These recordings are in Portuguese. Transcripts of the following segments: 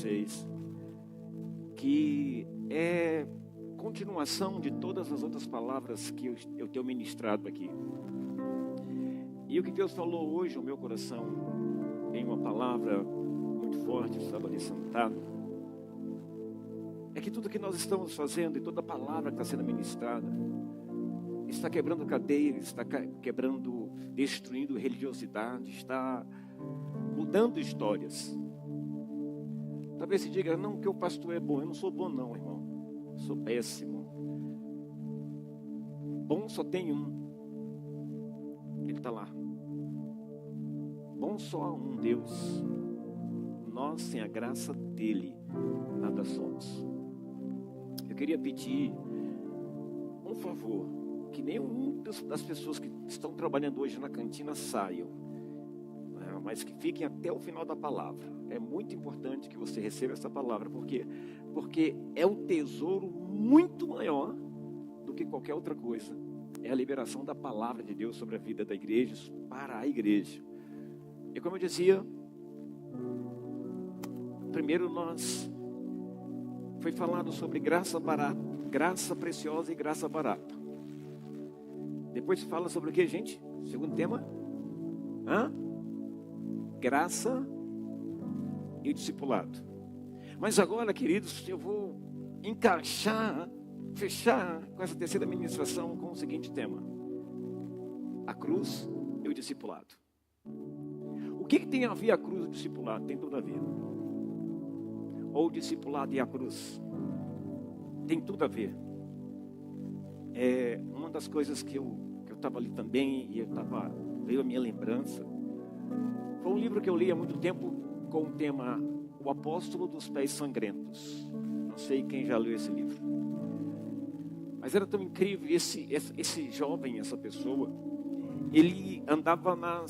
vocês que é continuação de todas as outras palavras que eu tenho ministrado aqui. E o que Deus falou hoje no meu coração, em uma palavra muito forte, eu estava ali sentado, é que tudo que nós estamos fazendo e toda palavra que está sendo ministrada está quebrando cadeias, está quebrando, destruindo religiosidade, está mudando histórias. Talvez se diga, não, que o pastor é bom. Eu não sou bom não, irmão. Eu sou péssimo. Bom só tem um. Ele está lá. Bom só há um Deus. Nós, sem a graça dele, nada somos. Eu queria pedir um favor, que nenhum das pessoas que estão trabalhando hoje na cantina saiam, né? Mas que fiquem até o final da palavra. É muito importante que você receba essa palavra, porque é um tesouro muito maior do que qualquer outra coisa. É a liberação da palavra de Deus sobre a vida da igreja, para a igreja. E como eu dizia, primeiro foi falado sobre graça barata, graça preciosa e graça barata. Depois fala sobre o que, gente? Segundo tema? Graça e o discipulado. Mas agora, queridos, eu vou fechar com essa terceira ministração com o seguinte tema: a cruz e o discipulado. O que tem a ver a cruz e o discipulado? Tem tudo a ver. Ou o discipulado e a cruz? Tem tudo a ver. É uma das coisas que eu estava ali também, e veio a minha lembrança. Foi um livro que eu li há muito tempo com o tema O Apóstolo dos Pés Sangrentos. Não sei quem já leu esse livro. Mas era tão incrível. Esse jovem, essa pessoa, ele andava na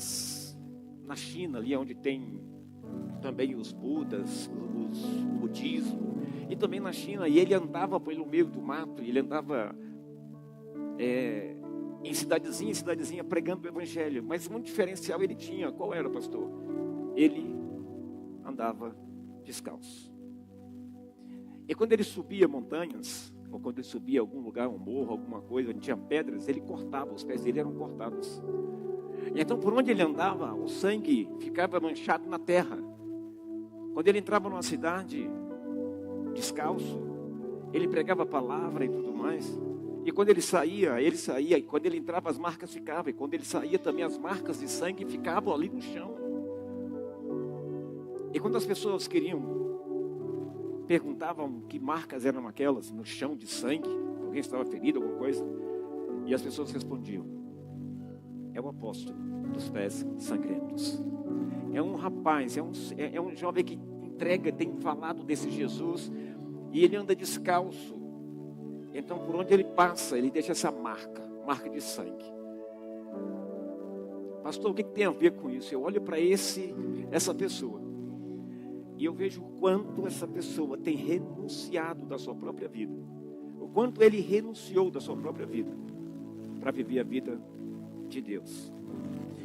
China, ali onde tem também os Budas, o budismo, e também na China. E ele andava pelo meio do mato, ele andava em cidadezinha pregando o evangelho. Mas um diferencial ele tinha. Qual era, pastor? Ele andava descalço. E quando ele subia montanhas, ou quando ele subia algum lugar, um morro, alguma coisa, onde tinha pedras, ele cortava, os pés dele eram cortados. E então por onde ele andava, o sangue ficava manchado na terra. Quando ele entrava numa cidade descalço, ele pregava a palavra e tudo mais. E quando ele saía, e quando ele entrava as marcas ficavam, e quando ele saía também as marcas de sangue ficavam ali no chão. E quando as pessoas perguntavam que marcas eram aquelas no chão de sangue, alguém estava ferido, alguma coisa, e as pessoas respondiam: é o apóstolo dos pés sangrentos. É um rapaz, é um jovem que tem falado desse Jesus, e ele anda descalço. Então por onde ele passa, ele deixa essa marca de sangue. Pastor, o que tem a ver com isso? Eu olho para essa pessoa, e eu vejo o quanto essa pessoa tem renunciado da sua própria vida. O quanto ele renunciou da sua própria vida para viver a vida de Deus.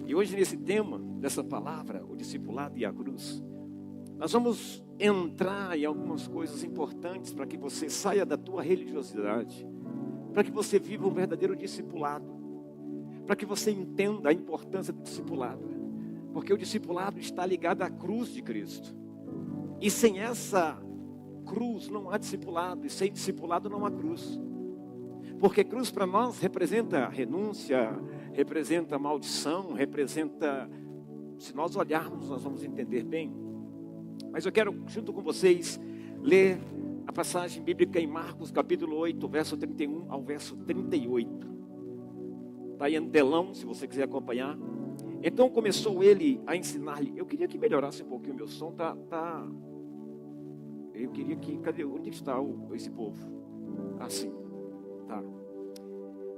E hoje nesse tema dessa palavra, o discipulado e a cruz, nós vamos entrar em algumas coisas importantes para que você saia da tua religiosidade, para que você viva um verdadeiro discipulado, para que você entenda a importância do discipulado, porque o discipulado está ligado à cruz de Cristo. E sem essa cruz não há discipulado, e sem discipulado não há cruz. Porque cruz para nós representa renúncia, representa maldição, representa... Se nós olharmos, nós vamos entender bem. Mas eu quero, junto com vocês, ler a passagem bíblica em Marcos, capítulo 8, verso 31 ao verso 38. Está aí no telão, se você quiser acompanhar. Então começou ele a ensinar-lhe. Eu queria que melhorasse um pouquinho o meu som. Eu queria que... Onde está esse povo? Assim. Tá.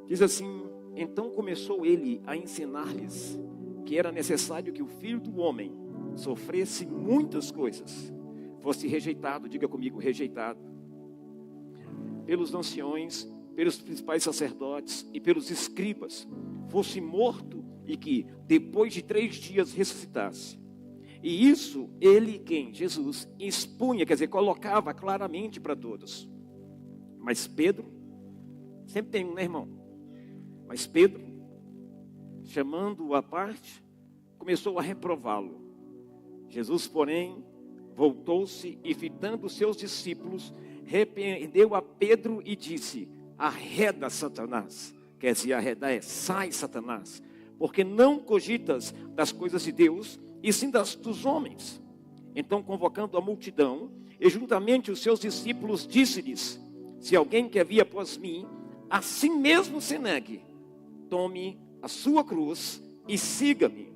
Diz assim: então começou ele a ensinar-lhes que era necessário que o Filho do Homem sofresse muitas coisas, fosse rejeitado, diga comigo, rejeitado, pelos anciões, pelos principais sacerdotes e pelos escribas, fosse morto e que depois de 3 dias ressuscitasse. E isso ele, quem? Jesus, expunha, quer dizer, colocava claramente para todos. Mas Pedro, sempre tem um, né, irmão? Mas Pedro, chamando-o à parte, começou a reprová-lo. Jesus, porém, voltou-se e, fitando os seus discípulos, repreendeu a Pedro e disse: arreda, Satanás. Quer dizer, arredar é: sai, Satanás, porque não cogitas das coisas de Deus, e sim das dos homens. Então, convocando a multidão, e juntamente os seus discípulos, disse-lhes: se alguém quer vir após mim, assim mesmo se negue, tome a sua cruz e siga-me.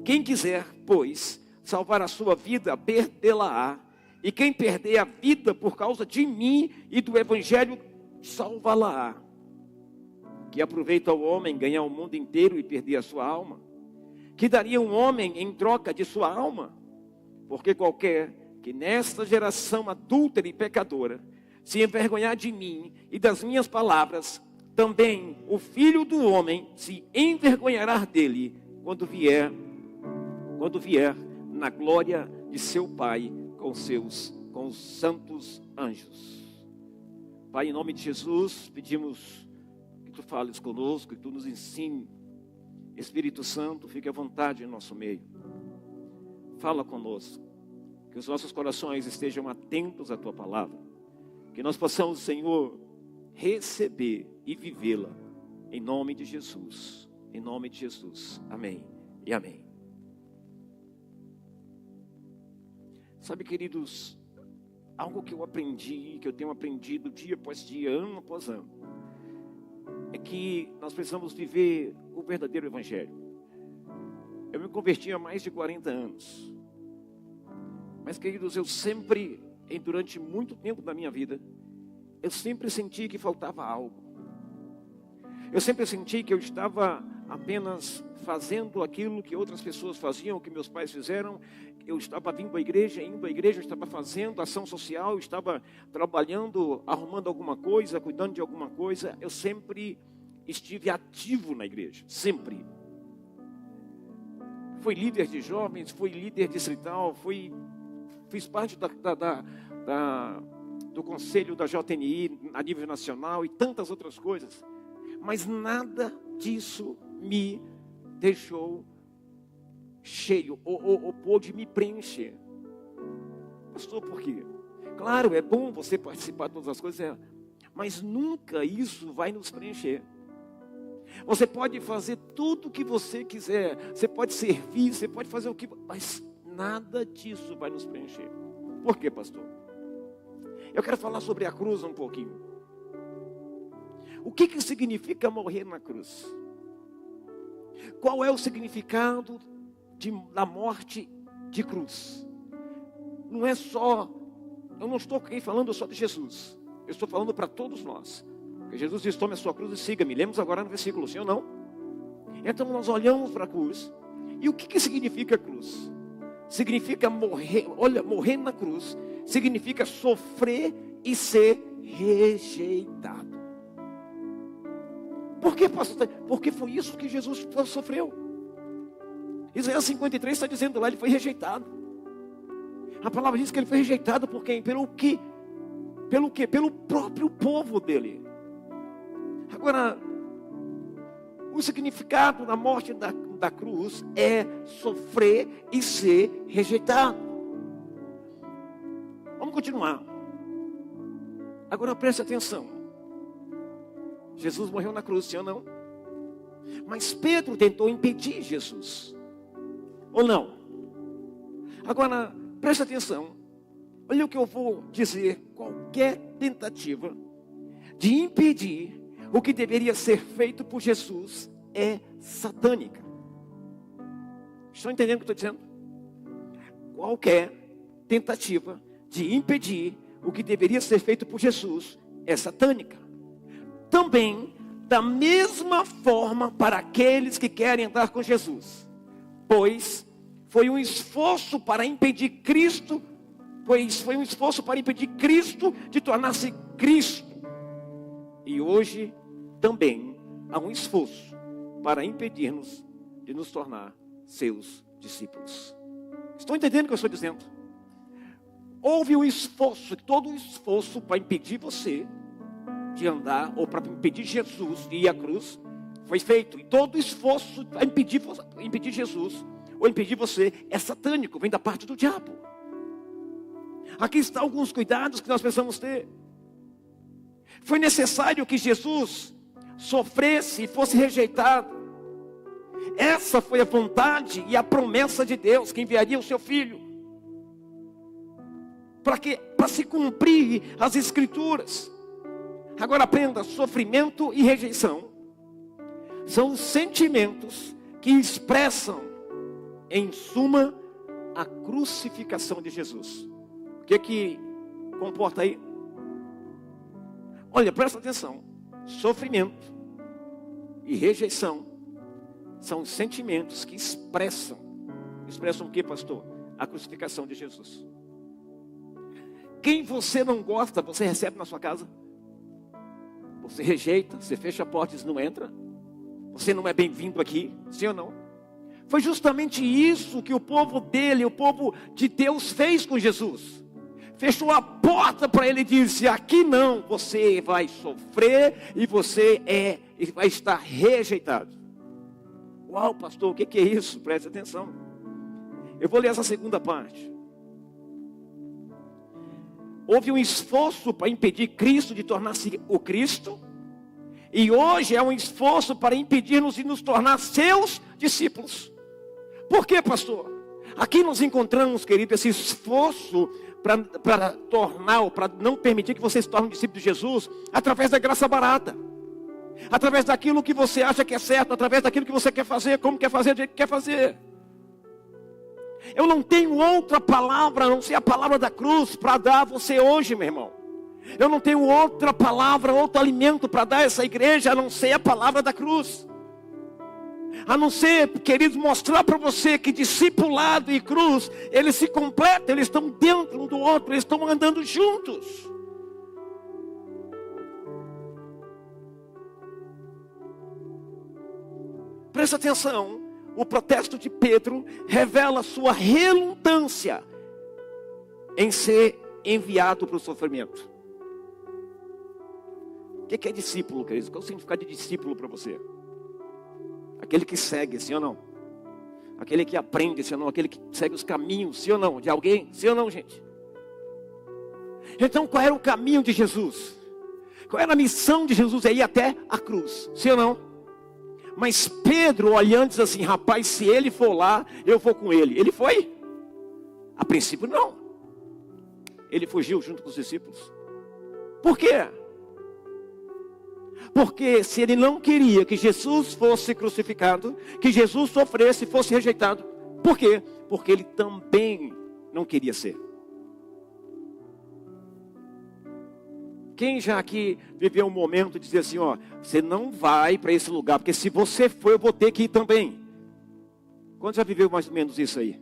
Quem quiser, pois, salvar a sua vida, perdê-la-á. E quem perder a vida por causa de mim e do evangelho, salvá-la-á. Que aproveita o homem ganhar o mundo inteiro e perder a sua alma? Que daria um homem em troca de sua alma? Porque qualquer que nesta geração adúltera e pecadora se envergonhar de mim e das minhas palavras, também o Filho do Homem se envergonhará dele quando vier na glória de seu Pai com os santos anjos. Pai, em nome de Jesus, pedimos que Tu fales conosco, que Tu nos ensine. Espírito Santo, fique à vontade em nosso meio. Fala conosco, que os nossos corações estejam atentos à Tua palavra, que nós possamos, Senhor, receber e vivê-la, em nome de Jesus. Em nome de Jesus. Amém e amém. Sabe, queridos, algo que eu aprendi, que eu tenho aprendido dia após dia, ano após ano, é que nós precisamos viver o verdadeiro evangelho. Eu me converti há mais de 40 anos. Mas, queridos, eu sempre, durante muito tempo da minha vida, eu sempre senti que faltava algo. Eu sempre senti que eu estava apenas fazendo aquilo que outras pessoas faziam, que meus pais fizeram. Eu estava indo à igreja, eu estava fazendo ação social, eu estava trabalhando, arrumando alguma coisa, cuidando de alguma coisa. Eu sempre estive ativo na igreja, sempre. Fui líder de jovens, fui líder distrital, fiz parte do conselho da JNI a nível nacional e tantas outras coisas. Mas nada disso me deixou cheio ou pôde me preencher. Pastor, por quê? Claro, é bom você participar de todas as coisas, mas nunca isso vai nos preencher. Você pode fazer tudo o que você quiser, você pode servir, você pode fazer o que, mas nada disso vai nos preencher. Por quê, pastor? Eu quero falar sobre a cruz um pouquinho. O que significa morrer na cruz? Qual é o significado da morte de cruz? Não é só, eu não estou aqui falando só de Jesus, eu estou falando para todos nós. Porque Jesus diz: tome a sua cruz e siga-me. Lemos agora no versículo, sim ou não? Então nós olhamos para a cruz. E o que significa cruz? Significa morrer. Olha, morrer na cruz significa sofrer e ser rejeitado. Por quê, pastor? Porque foi isso que Jesus sofreu. Isaías 53 está dizendo lá, ele foi rejeitado. A palavra diz que ele foi rejeitado por quem? Pelo quê? Pelo próprio povo dele. Agora, o significado da morte da cruz é sofrer e ser rejeitado. Vamos continuar. Agora preste atenção. Jesus morreu na cruz, sim ou não? Mas Pedro tentou impedir Jesus. Ou não? Agora, preste atenção. Olha o que eu vou dizer. Qualquer tentativa de impedir o que deveria ser feito por Jesus é satânica. Estão entendendo o que eu estou dizendo? Qualquer tentativa de impedir o que deveria ser feito por Jesus é satânica. Também, da mesma forma, para aqueles que querem andar com Jesus. Pois foi um esforço para impedir Cristo, de tornar-se Cristo. E hoje também há um esforço para impedir-nos de nos tornar seus discípulos. Estão entendendo o que eu estou dizendo? Houve um esforço, todo o esforço para impedir você de andar, ou para impedir Jesus de ir à cruz, foi feito. E todo o esforço para impedir Jesus, ou impedir você, é satânico, vem da parte do diabo. Aqui estão alguns cuidados que nós precisamos ter. Foi necessário que Jesus sofresse e fosse rejeitado. Essa foi a vontade e a promessa de Deus, que enviaria o seu Filho. Para se cumprir as Escrituras. Agora aprenda, sofrimento e rejeição são os sentimentos que expressam, em suma, a crucificação de Jesus. O que comporta aí? Olha, presta atenção. Sofrimento e rejeição são os sentimentos que expressam o que, pastor? A crucificação de Jesus. Quem você não gosta, você recebe na sua casa? Você rejeita, você fecha a porta e diz, não entra? Você não é bem-vindo aqui, sim ou não? Foi justamente isso que o povo dele, o povo de Deus fez com Jesus. Fechou a porta para ele e disse, aqui não, você vai sofrer e você vai estar rejeitado. Uau, pastor, o que é isso? Preste atenção. Eu vou ler essa segunda parte. Houve um esforço para impedir Cristo de tornar-se o Cristo. E hoje é um esforço para impedir-nos de nos tornar seus discípulos. Por quê, pastor? Aqui nós encontramos, querido, esse esforço para tornar, ou para não permitir que você se torne um discípulo de Jesus, através da graça barata. Através daquilo que você acha que é certo, através daquilo que você quer fazer, como quer fazer, do jeito que quer fazer. Eu não tenho outra palavra, a não ser a palavra da cruz, para dar a você hoje, meu irmão. Eu não tenho outra palavra, outro alimento para dar a essa igreja, a não ser a palavra da cruz. A não ser, queridos, mostrar para você que discipulado e cruz, eles se completam, eles estão dentro um do outro, eles estão andando juntos. Presta atenção, o protesto de Pedro revela sua relutância em ser enviado para o sofrimento. O que é discípulo, queridos? Qual é o significado de discípulo para você? Aquele que segue, sim ou não? Aquele que aprende, sim ou não? Aquele que segue os caminhos, sim ou não? De alguém, sim ou não, gente? Então, qual era o caminho de Jesus? Qual era a missão de Jesus? É ir até a cruz, sim ou não? Mas Pedro, olhando, diz assim, rapaz, se ele for lá, eu vou com ele. Ele foi? A princípio, não. Ele fugiu junto com os discípulos. Por quê? Porque se ele não queria que Jesus fosse crucificado, que Jesus sofresse e fosse rejeitado. Por quê? Porque ele também não queria ser. Quem já aqui viveu um momento de dizer assim, ó, você não vai para esse lugar, porque se você for, eu vou ter que ir também. Quantos já viveu mais ou menos isso aí?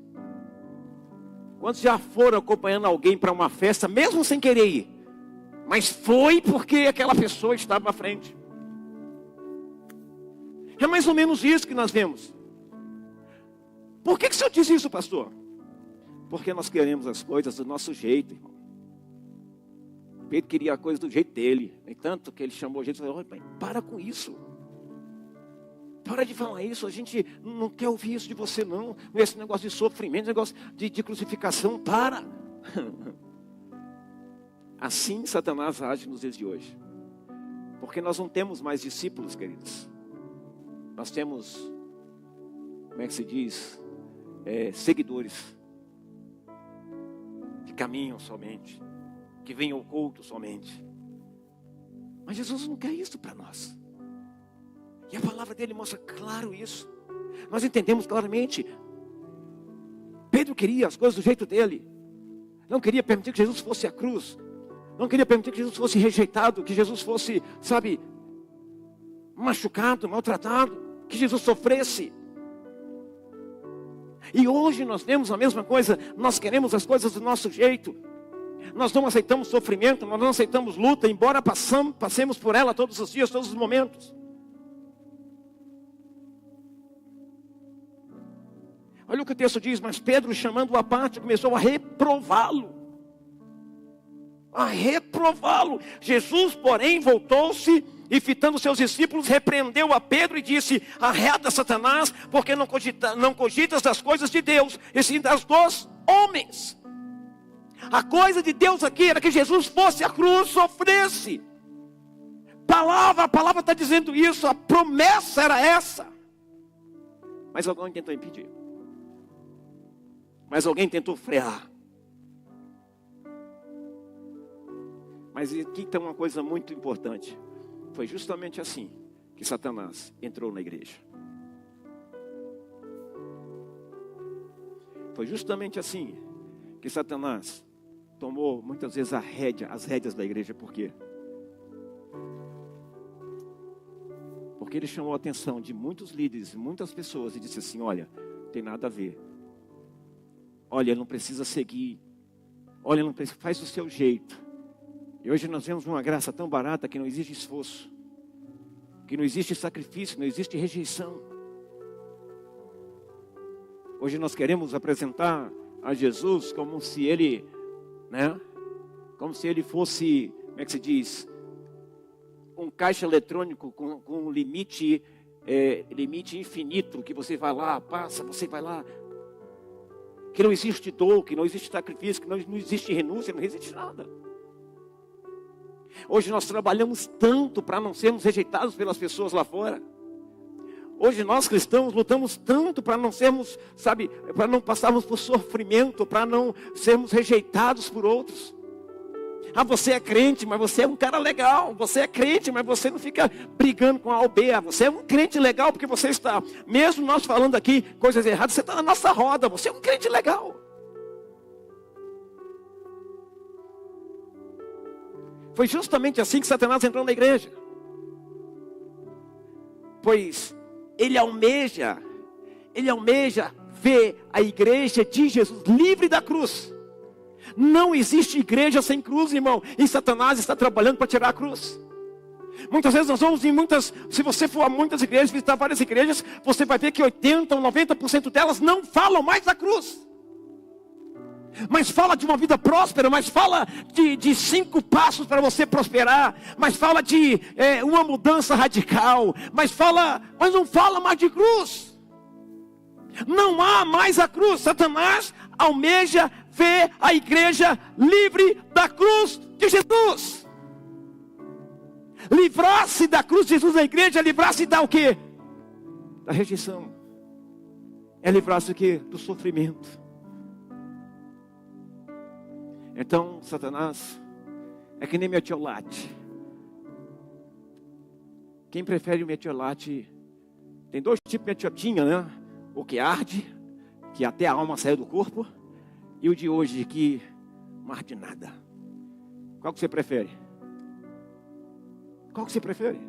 Quantos já foram acompanhando alguém para uma festa, mesmo sem querer ir? Mas foi porque aquela pessoa estava à frente. É mais ou menos isso que nós vemos. Por que o senhor diz isso, pastor? Porque nós queremos as coisas do nosso jeito, irmão. Pedro queria a coisa do jeito dele. No entanto, que ele chamou a gente e falou, pai, para com isso. Para de falar isso, a gente não quer ouvir isso de você não. Esse negócio de sofrimento, esse negócio de crucificação, para. Assim Satanás age nos dias de hoje. Porque nós não temos mais discípulos, queridos. Nós temos, como é que se diz? Seguidores. Que caminham somente. Que vêm ao culto somente. Mas Jesus não quer isso para nós. E a palavra dele mostra claro isso. Nós entendemos claramente. Pedro queria as coisas do jeito dele. Não queria permitir que Jesus fosse à cruz. Não queria permitir que Jesus fosse rejeitado. Que Jesus fosse, machucado, maltratado. Que Jesus sofresse. E hoje nós vemos a mesma coisa. Nós queremos as coisas do nosso jeito. Nós não aceitamos sofrimento. Nós não aceitamos luta. Embora passemos por ela todos os dias, todos os momentos. Olha o que o texto diz, mas Pedro, chamando-o à parte, começou a reprová-lo. Jesus, porém, voltou-se e, fitando seus discípulos, repreendeu a Pedro e disse: arreda, Satanás, porque não cogitas das coisas de Deus, e sim das dos homens. A coisa de Deus aqui era que Jesus fosse à cruz, sofresse. A palavra está dizendo isso, a promessa era essa. Mas alguém tentou impedir. Mas alguém tentou frear. Mas aqui tem uma coisa muito importante. Foi justamente assim que Satanás entrou na igreja. Foi justamente assim que Satanás tomou muitas vezes as rédeas da igreja. Por quê? Porque ele chamou a atenção de muitos líderes, muitas pessoas, e disse assim: olha, não tem nada a ver. Olha, não precisa seguir. Olha, não precisa, faz do seu jeito. E hoje nós vemos uma graça tão barata que não existe esforço, que não existe sacrifício, não existe rejeição. Hoje nós queremos apresentar a Jesus como se ele, como se ele fosse, como é que se diz, um caixa eletrônico com um limite infinito, que você vai lá, passa, você vai lá. Que não existe dor, que não existe sacrifício, que não existe renúncia, não existe nada. Hoje nós trabalhamos tanto para não sermos rejeitados pelas pessoas lá fora. Hoje nós cristãos lutamos tanto para não sermos, para não passarmos por sofrimento, para não sermos rejeitados por outros. Ah, você é crente, mas você é um cara legal. Você é crente, mas você não fica brigando com A ou B. Você é um crente legal porque você está, mesmo nós falando aqui coisas erradas, você está na nossa roda. Você é um crente legal. Foi justamente assim que Satanás entrou na igreja. Pois ele almeja ver a igreja de Jesus livre da cruz. Não existe igreja sem cruz, irmão. E Satanás está trabalhando para tirar a cruz. Muitas vezes nós vamos se você for a muitas igrejas, visitar várias igrejas, você vai ver que 80% ou 90% delas não falam mais da cruz. Mas fala de uma vida próspera, mas fala de 5 passos para você prosperar, mas fala de uma mudança radical, mas não fala mais de cruz. Não há mais a cruz. Satanás almeja ver a igreja livre da cruz de Jesus. Livrar-se da cruz de Jesus na igreja, livrar-se da o quê? Da rejeição. É livrar-se do quê? Do sofrimento. Então, Satanás é que nem metiolate. Quem prefere o metiolate? Tem 2 tipos de metiotinha, né? O que arde, que até a alma saiu do corpo, e o de hoje, que não arde nada. Qual que você prefere? Qual que você prefere?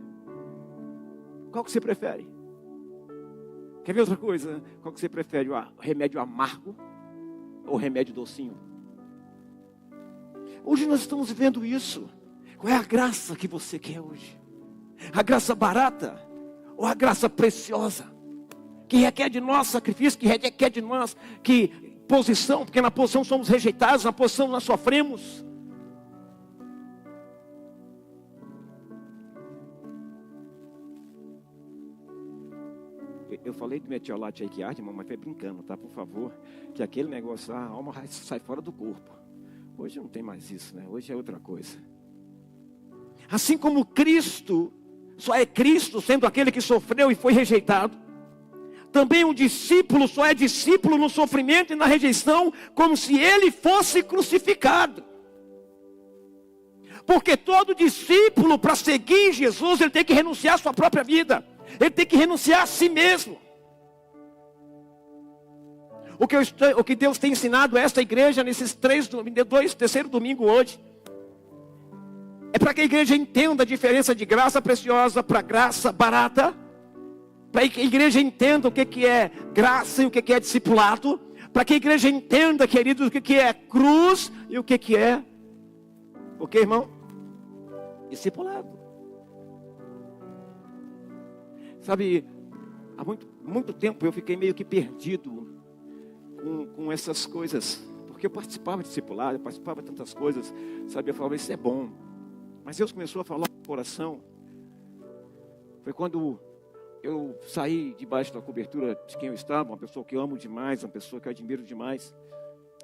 Qual que você prefere? Quer ver outra coisa? Qual que você prefere? O remédio amargo ou o remédio docinho? Hoje nós estamos vivendo isso. Qual é a graça que você quer hoje? A graça barata ou a graça preciosa? Que requer de nós sacrifício, que requer de nós posição, porque na posição somos rejeitados, na posição nós sofremos. Eu falei do metiolate aí que arde, irmão, mas foi brincando, tá? Por favor, que aquele negócio, a alma sai fora do corpo. Hoje não tem mais isso, né? Hoje é outra coisa. Assim como Cristo, só é Cristo sendo aquele que sofreu e foi rejeitado, também um discípulo só é discípulo no sofrimento e na rejeição, como se ele fosse crucificado. Porque todo discípulo, para seguir Jesus, ele tem que renunciar à sua própria vida. Ele tem que renunciar a si mesmo. O que Deus tem ensinado a esta igreja nesses terceiro domingo hoje, é para que a igreja entenda a diferença de graça preciosa para graça barata, para que a igreja entenda o que é graça e o que é discipulado, para que a igreja entenda, queridos, o que é cruz e o que é, o que, irmão? Discipulado. Sabe, há muito tempo eu fiquei meio que perdido com essas coisas. Porque eu participava de discipulado, eu participava de tantas coisas, sabe? Eu falava, isso é bom. Mas Deus começou a falar no coração. Foi quando eu saí debaixo da cobertura de quem eu estava, uma pessoa que eu amo demais, uma pessoa que eu admiro demais.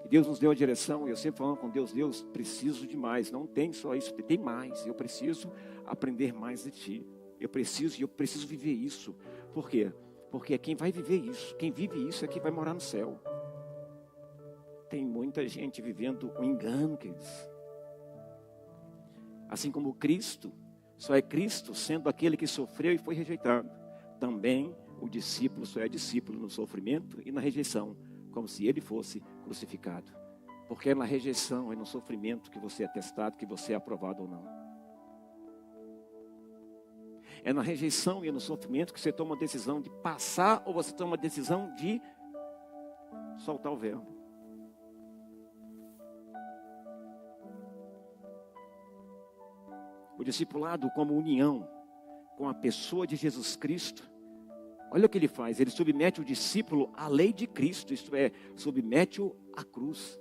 E Deus nos deu a direção, e eu sempre falando com Deus, Deus, preciso de mais, não tem só isso, tem mais. Eu preciso aprender mais de Ti. Eu preciso viver isso. Por quê? Porque é quem vai viver isso, quem vive isso é quem vai morar no céu. Tem muita gente vivendo um engano, queridos. Assim como Cristo, só é Cristo sendo aquele que sofreu e foi rejeitado. Também o discípulo só é discípulo no sofrimento e na rejeição, como se ele fosse crucificado. Porque é na rejeição, é no sofrimento que você é testado, que você é aprovado ou não. É na rejeição e no sofrimento que você toma a decisão de passar ou você toma a decisão de soltar o verbo. O discipulado como união com a pessoa de Jesus Cristo. Olha o que ele faz, ele submete o discípulo à lei de Cristo, isto é, submete-o à cruz.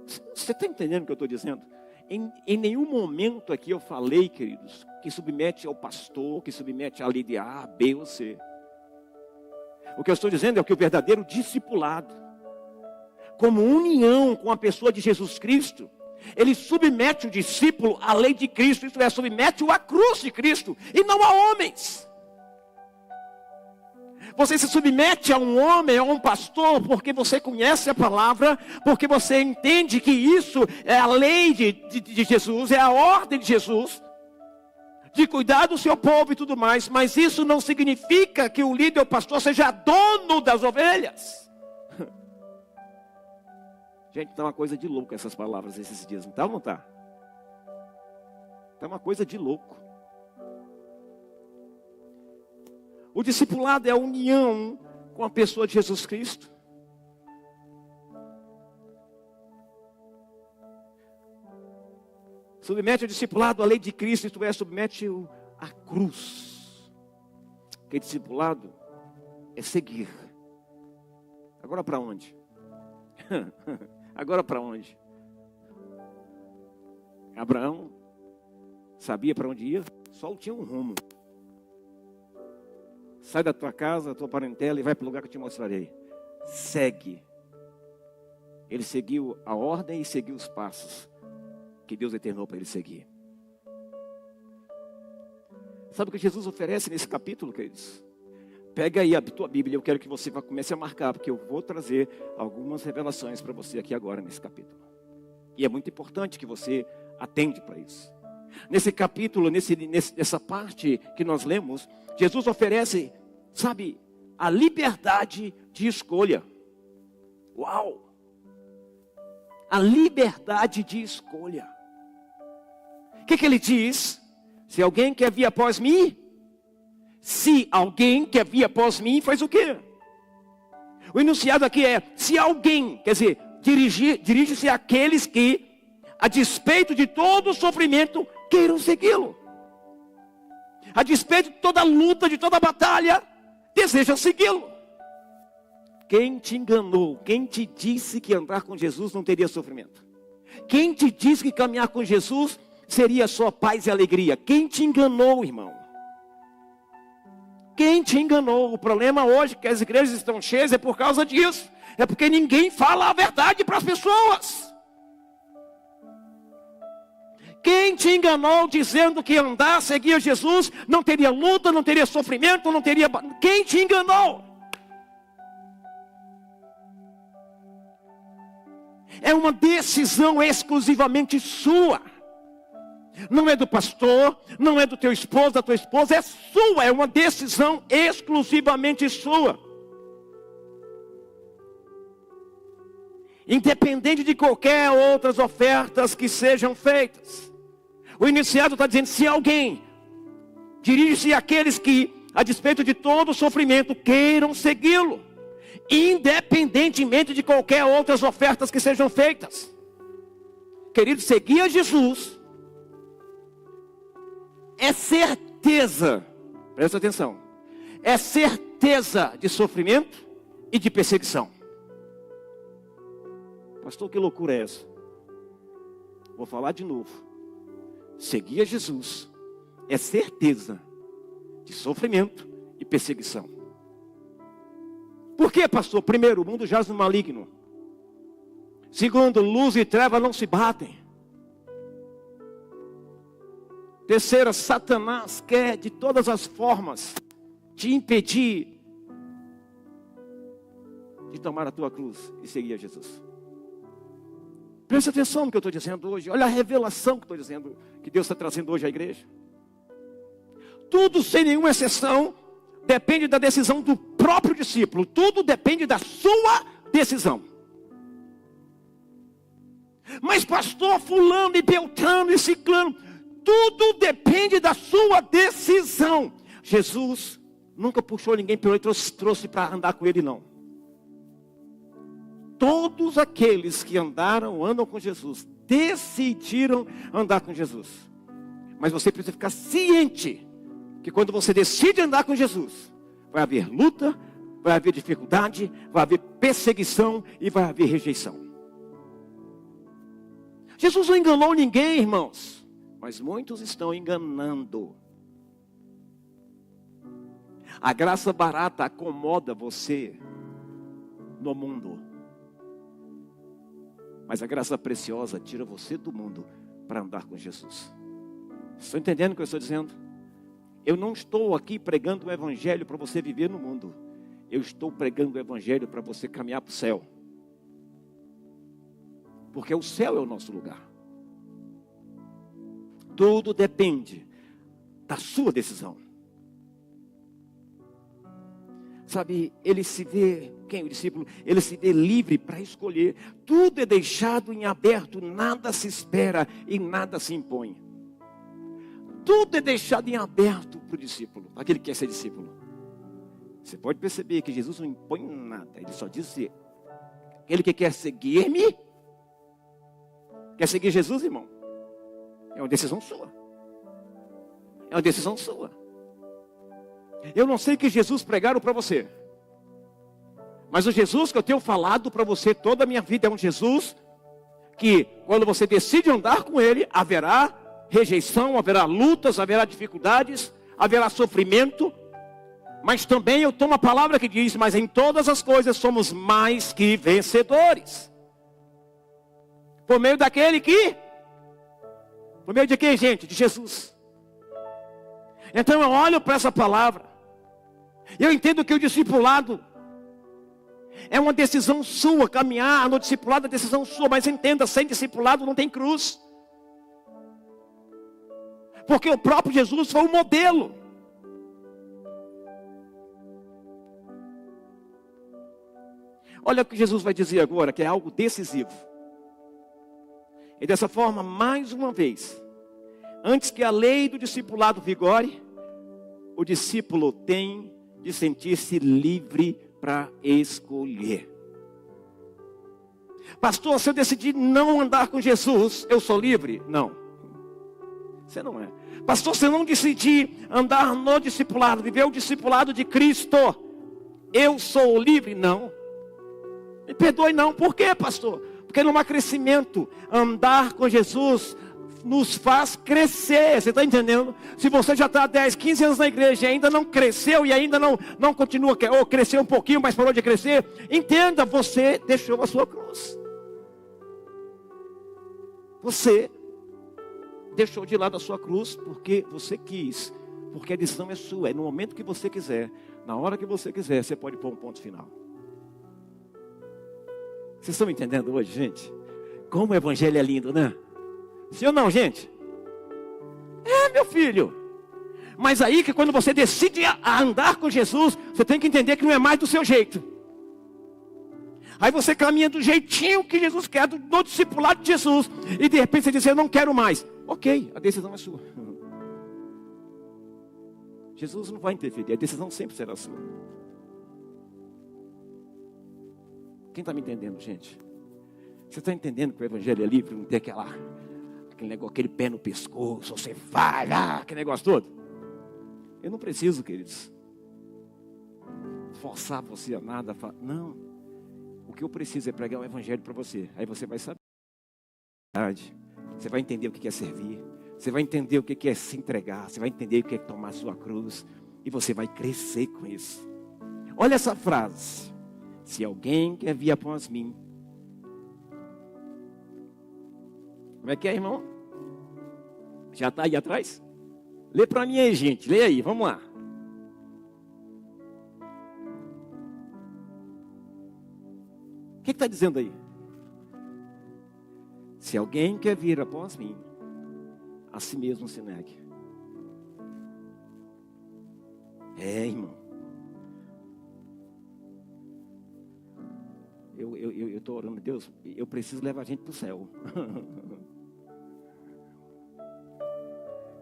Você está entendendo o que eu estou dizendo? Em nenhum momento aqui eu falei, queridos, que submete ao pastor, que submete à lei de A, B ou C. O que eu estou dizendo é que o verdadeiro discipulado, como união com a pessoa de Jesus Cristo, ele submete o discípulo à lei de Cristo, isto é, submete-o à cruz de Cristo, e não a homens. Você se submete a um homem, a um pastor, porque você conhece a palavra, porque você entende que isso é a lei de Jesus, é a ordem de Jesus, de cuidar do seu povo e tudo mais, mas isso não significa que o líder, o pastor, seja dono das ovelhas. Gente, está uma coisa de louco essas palavras esses dias, não está ou não está? Está uma coisa de louco. O discipulado é a união com a pessoa de Jesus Cristo. Submete o discipulado à lei de Cristo, isto é, submete-o à cruz. Porque discipulado é seguir. Agora para onde? Agora para onde? Abraão sabia para onde ia? Só tinha um rumo. Sai da tua casa, da tua parentela e vai para o lugar que eu te mostrarei. Segue. Ele seguiu a ordem e seguiu os passos que Deus determinou para ele seguir. Sabe o que Jesus oferece nesse capítulo, queridos? Pega aí a tua Bíblia, eu quero que você comece a marcar, porque eu vou trazer algumas revelações para você aqui agora nesse capítulo. E é muito importante que você atende para isso. Nesse capítulo, nessa parte que nós lemos, Jesus oferece, sabe, a liberdade de escolha. Uau! A liberdade de escolha. O que ele diz? Se alguém quer vir após mim, faz o quê? O enunciado aqui é, se alguém, quer dizer, dirige-se àqueles que, a despeito de todo o sofrimento, queiram segui-lo. A despeito de toda a luta, de toda a batalha, deseja segui-lo. Quem te enganou? Quem te disse que andar com Jesus não teria sofrimento? Quem te disse que caminhar com Jesus seria só paz e alegria? Quem te enganou, irmão? Quem te enganou? O problema hoje que as igrejas estão cheias é por causa disso. É porque ninguém fala a verdade para as pessoas. Quem te enganou dizendo que andar, seguir Jesus, não teria luta, não teria sofrimento, não teria... Quem te enganou? É uma decisão exclusivamente sua. Não é do pastor, não é do teu esposo, da tua esposa, é sua, é uma decisão exclusivamente sua. Independente de qualquer outras ofertas que sejam feitas. O iniciado está dizendo, se alguém dirige-se àqueles que, a despeito de todo o sofrimento, queiram segui-lo, independentemente de qualquer outras ofertas que sejam feitas. Querido, seguir a Jesus é certeza, presta atenção, é certeza de sofrimento e de perseguição. Pastor, que loucura é essa? Vou falar de novo. Seguir a Jesus é certeza de sofrimento e perseguição. Por quê, pastor? Primeiro, o mundo jaz no maligno. Segundo, luz e treva não se batem. Terceira, Satanás quer de todas as formas te impedir de tomar a tua cruz e seguir a Jesus. Preste atenção no que eu estou dizendo hoje. Olha a revelação que estou dizendo, que Deus está trazendo hoje à igreja. Tudo, sem nenhuma exceção, depende da decisão do próprio discípulo. Tudo depende da sua decisão. Mas pastor, fulano e beltrano e ciclano, tudo depende da sua decisão. Jesus nunca puxou ninguém pelo ele, trouxe para andar com ele, não. Todos aqueles que andam com Jesus, decidiram andar com Jesus. Mas você precisa ficar ciente que quando você decide andar com Jesus, vai haver luta, vai haver dificuldade, vai haver perseguição e vai haver rejeição. Jesus não enganou ninguém, irmãos, mas muitos estão enganando. A graça barata acomoda você no mundo, mas a graça preciosa tira você do mundo para andar com Jesus. Estão entendendo o que eu estou dizendo? Eu não estou aqui pregando o evangelho para você viver no mundo. Eu estou pregando o evangelho para você caminhar para o céu. Porque o céu é o nosso lugar. Tudo depende da sua decisão. Sabe, ele se vê, quem é o discípulo? Ele se vê livre para escolher. Tudo é deixado em aberto, nada se espera e nada se impõe. Tudo é deixado em aberto para o discípulo, aquele que quer ser discípulo. Você pode perceber que Jesus não impõe nada, ele só diz: aquele que quer seguir-me, quer seguir Jesus, irmão? É uma decisão sua. É uma decisão sua. Eu não sei que Jesus pregaram para você, mas o Jesus que eu tenho falado para você toda a minha vida é um Jesus que, quando você decide andar com ele, haverá rejeição, haverá lutas, haverá dificuldades, haverá sofrimento. Mas também eu tomo a palavra que diz: mas em todas as coisas somos mais que vencedores. Por meio daquele que... Por meio de quem, gente? De Jesus. Então eu olho para essa palavra. Eu entendo que o discipulado é uma decisão sua. Caminhar no discipulado é decisão sua. Mas entenda, sem discipulado não tem cruz. Porque o próprio Jesus foi o modelo. Olha o que Jesus vai dizer agora, que é algo decisivo. E dessa forma, mais uma vez, antes que a lei do discipulado vigore, o discípulo tem de sentir-se livre para escolher. Pastor, se eu decidir não andar com Jesus, eu sou livre? Não. Você não é. Pastor, se eu não decidir andar no discipulado, viver o discipulado de Cristo, eu sou livre? Não. Me perdoe não. Por quê, pastor? Porque não há crescimento. Andar com Jesus nos faz crescer. Você está entendendo? Se você já está há 10, 15 anos na igreja e ainda não cresceu e ainda não continua, ou cresceu um pouquinho, mas parou de crescer, entenda, você deixou a sua cruz. Você deixou de lado a sua cruz porque você quis. Porque a decisão é sua. É no momento que você quiser, na hora que você quiser, você pode pôr um ponto final. Vocês estão entendendo hoje, gente? Como o evangelho é lindo, né? Sim ou não, gente? É, meu filho. Mas aí que quando você decide a andar com Jesus, você tem que entender que não é mais do seu jeito. Aí você caminha do jeitinho que Jesus quer, do discipulado de Jesus. E de repente você diz: eu não quero mais. Ok, a decisão é sua. Jesus não vai interferir, a decisão sempre será sua. Quem está me entendendo, gente? Você está entendendo que o evangelho é livre? Não tem aquele negócio, aquele pé no pescoço, você vai lá, aquele negócio todo. Eu não preciso, queridos. forçar você a nada. Não, o que eu preciso é pregar o evangelho para você. Aí você vai saber. Você vai entender o que é servir. Você vai entender o que é se entregar. Você vai entender o que é tomar a sua cruz. E você vai crescer com isso. Olha essa frase. Se alguém quer vir após mim. Como é que é, irmão? Já está aí atrás? Lê para mim aí, gente. Lê aí, vamos lá. O que está dizendo aí? Se alguém quer vir após mim, a si mesmo se negue. Irmão. Eu estou orando, Deus, eu preciso levar a gente para o céu.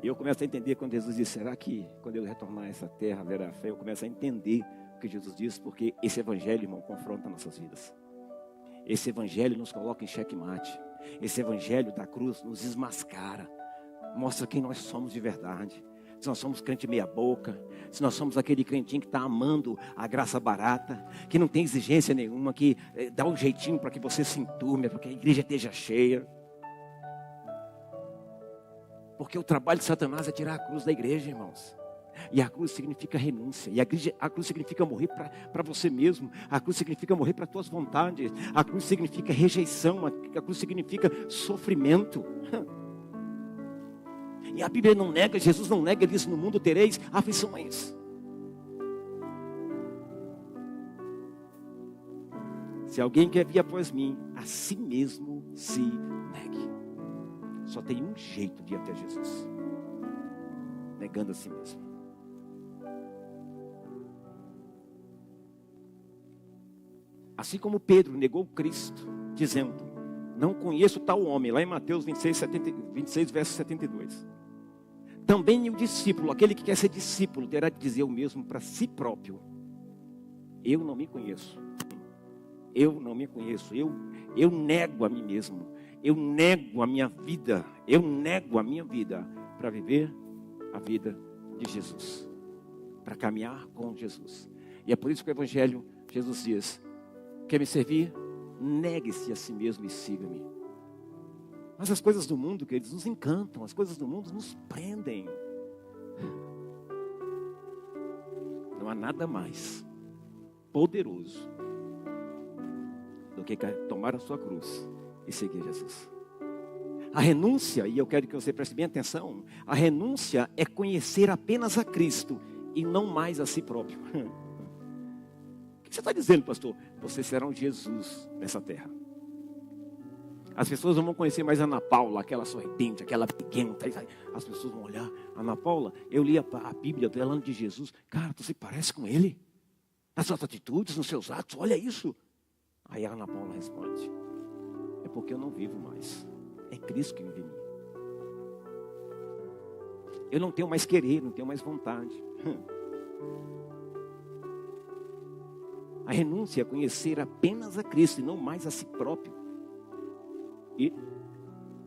E eu começo a entender quando Jesus disse, será que quando eu retornar a essa terra, haverá fé? Eu começo a entender o que Jesus disse, porque esse evangelho, irmão, confronta nossas vidas. Esse evangelho nos coloca em xeque-mate. Esse evangelho da cruz nos desmascara. Mostra quem nós somos de verdade. Se nós somos crente meia boca, se nós somos aquele crentinho que está amando a graça barata, que não tem exigência nenhuma, que dá um jeitinho para que você se enturme, para que a igreja esteja cheia. Porque o trabalho de Satanás é tirar a cruz da igreja, irmãos. E a cruz significa renúncia. E a cruz significa morrer para você mesmo. A cruz significa morrer para as tuas vontades. A cruz significa rejeição. A cruz significa sofrimento. E a Bíblia não nega, Jesus não nega, ele diz, no mundo tereis aflições. Se alguém quer vir após mim, a si mesmo se negue. Só tem um jeito de ir até Jesus. Negando a si mesmo. Assim como Pedro negou Cristo, dizendo, não conheço tal homem, lá em Mateus 26, verso 72. Também o discípulo, aquele que quer ser discípulo, terá de dizer o mesmo para si próprio. Eu não me conheço. Eu não me conheço. Eu nego a mim mesmo. Eu nego a minha vida. Eu nego a minha vida para viver a vida de Jesus. Para caminhar com Jesus. E é por isso que o Evangelho, Jesus diz, quer me servir? Negue-se a si mesmo e siga-me. Mas as coisas do mundo, queridos, nos encantam. As coisas do mundo nos prendem. Não há nada mais poderoso do que tomar a sua cruz e seguir Jesus. A renúncia, e eu quero que você preste bem atenção, a renúncia é conhecer apenas a Cristo e não mais a si próprio. O que você está dizendo, pastor? Você será um Jesus nessa terra. As pessoas não vão conhecer mais a Ana Paula, aquela sorridente, aquela pequena. As pessoas vão olhar, Ana Paula, eu li a Bíblia falando de Jesus. Cara, tu se parece com ele? Nas suas atitudes, nos seus atos, olha isso. Aí a Ana Paula responde, é porque eu não vivo mais. É Cristo que vive em mim. Eu não tenho mais querer, não tenho mais vontade. A renúncia é conhecer apenas a Cristo e não mais a si próprio. E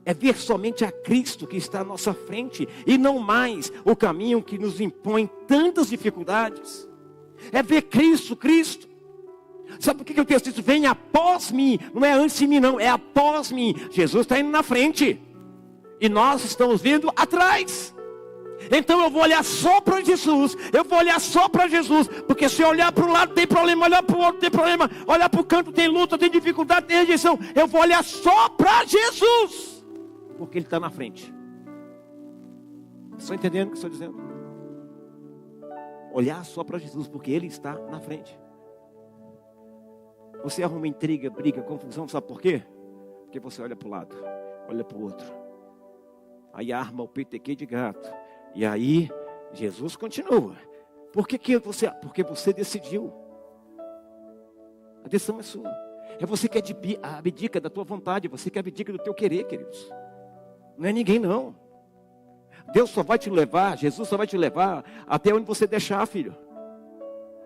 é ver somente a Cristo que está à nossa frente e não mais o caminho que nos impõe tantas dificuldades. É ver Cristo. Sabe por que o texto diz? Venha após mim. Não é antes de mim não, é após mim. Jesus está indo na frente e nós estamos vindo atrás. Então eu vou olhar só para Jesus. Porque se eu olhar para um lado tem problema, olhar para o outro tem problema, olhar para o canto tem luta, tem dificuldade, tem rejeição. Eu vou olhar só para Jesus, porque Ele está na frente. Estão entendendo o que estou dizendo? Olhar só para Jesus, porque Ele está na frente. Você arruma intriga, briga, confusão, sabe por quê? Porque você olha para o lado, olha para o outro. Aí arma o petequê de gato. E aí, Jesus continua. Porque você decidiu. A decisão é sua. É você que abdica da tua vontade. Você que abdica do teu querer, queridos. Não é ninguém não. Deus só vai te levar, Jesus só vai te levar até onde você deixar, filho.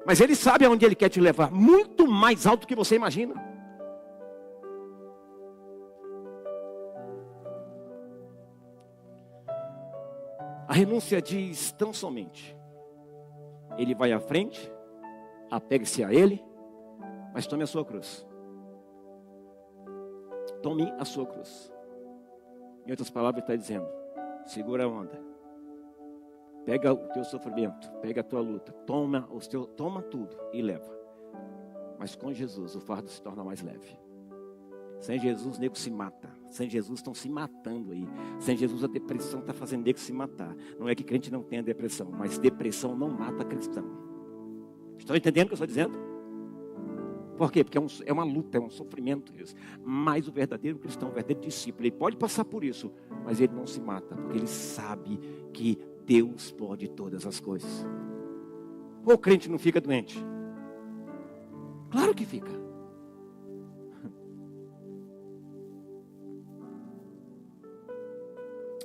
Mas Ele sabe aonde Ele quer te levar. Muito mais alto do que você imagina. A renúncia diz tão somente, Ele vai à frente, Apegue-se a Ele, mas tome a sua cruz. Tome a sua cruz. Em outras palavras, ele está dizendo: segura a onda. Pega o teu sofrimento, pega a tua luta, toma tudo e leva. Mas com Jesus o fardo se torna mais leve. Sem Jesus o nego se mata. Sem Jesus estão se matando aí. Sem Jesus a depressão está fazendo o nego se matar. Não é que crente não tenha depressão, mas depressão não mata cristão. Estão entendendo o que eu estou dizendo? Por quê? Porque é uma luta, é um sofrimento isso. Mas o verdadeiro cristão, o verdadeiro discípulo, ele pode passar por isso, mas ele não se mata, porque ele sabe que Deus pode todas as coisas. O crente não fica doente? Claro que fica.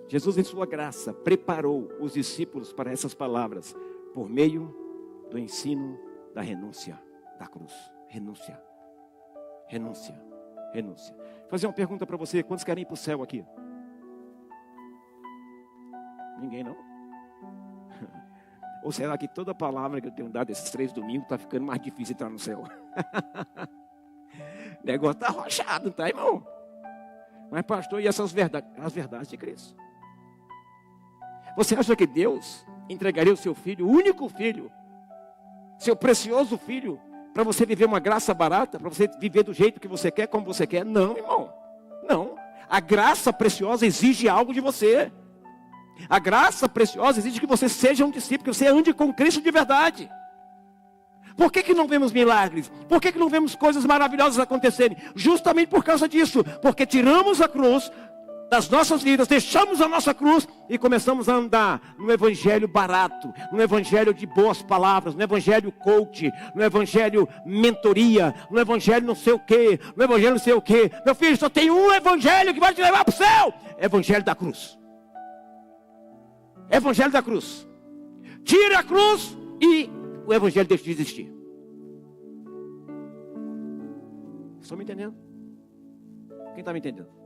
Jesus, em sua graça, preparou os discípulos para essas palavras por meio do ensino da renúncia, da cruz. Renúncia, renúncia, renúncia. Vou fazer uma pergunta para você: quantos querem ir para o céu aqui? Ninguém, não? Ou será que toda palavra que eu tenho dado esses 3 domingos está ficando mais difícil entrar no céu? O negócio está arrochado, tá, irmão? Mas pastor, e essas verdades? As verdades de Cristo. Você acha que Deus entregaria o seu filho, o único filho, seu precioso filho, para você viver uma graça barata, para você viver do jeito que você quer, como você quer? Não, irmão. Não. A graça preciosa exige algo de você. A graça preciosa exige que você seja um discípulo, que você ande com Cristo de verdade. Por que não vemos milagres? Por que não vemos coisas maravilhosas acontecerem? Justamente por causa disso. Porque tiramos a cruz das nossas vidas, deixamos a nossa cruz e começamos a andar no evangelho barato, no evangelho de boas palavras, no evangelho coach, no evangelho mentoria, no evangelho não sei o que, no evangelho não sei o que. Meu filho, só tem um evangelho que vai te levar para o céu: evangelho da cruz. Evangelho da cruz. Tira a cruz e o evangelho deixa de existir. Estão me entendendo? Quem está me entendendo?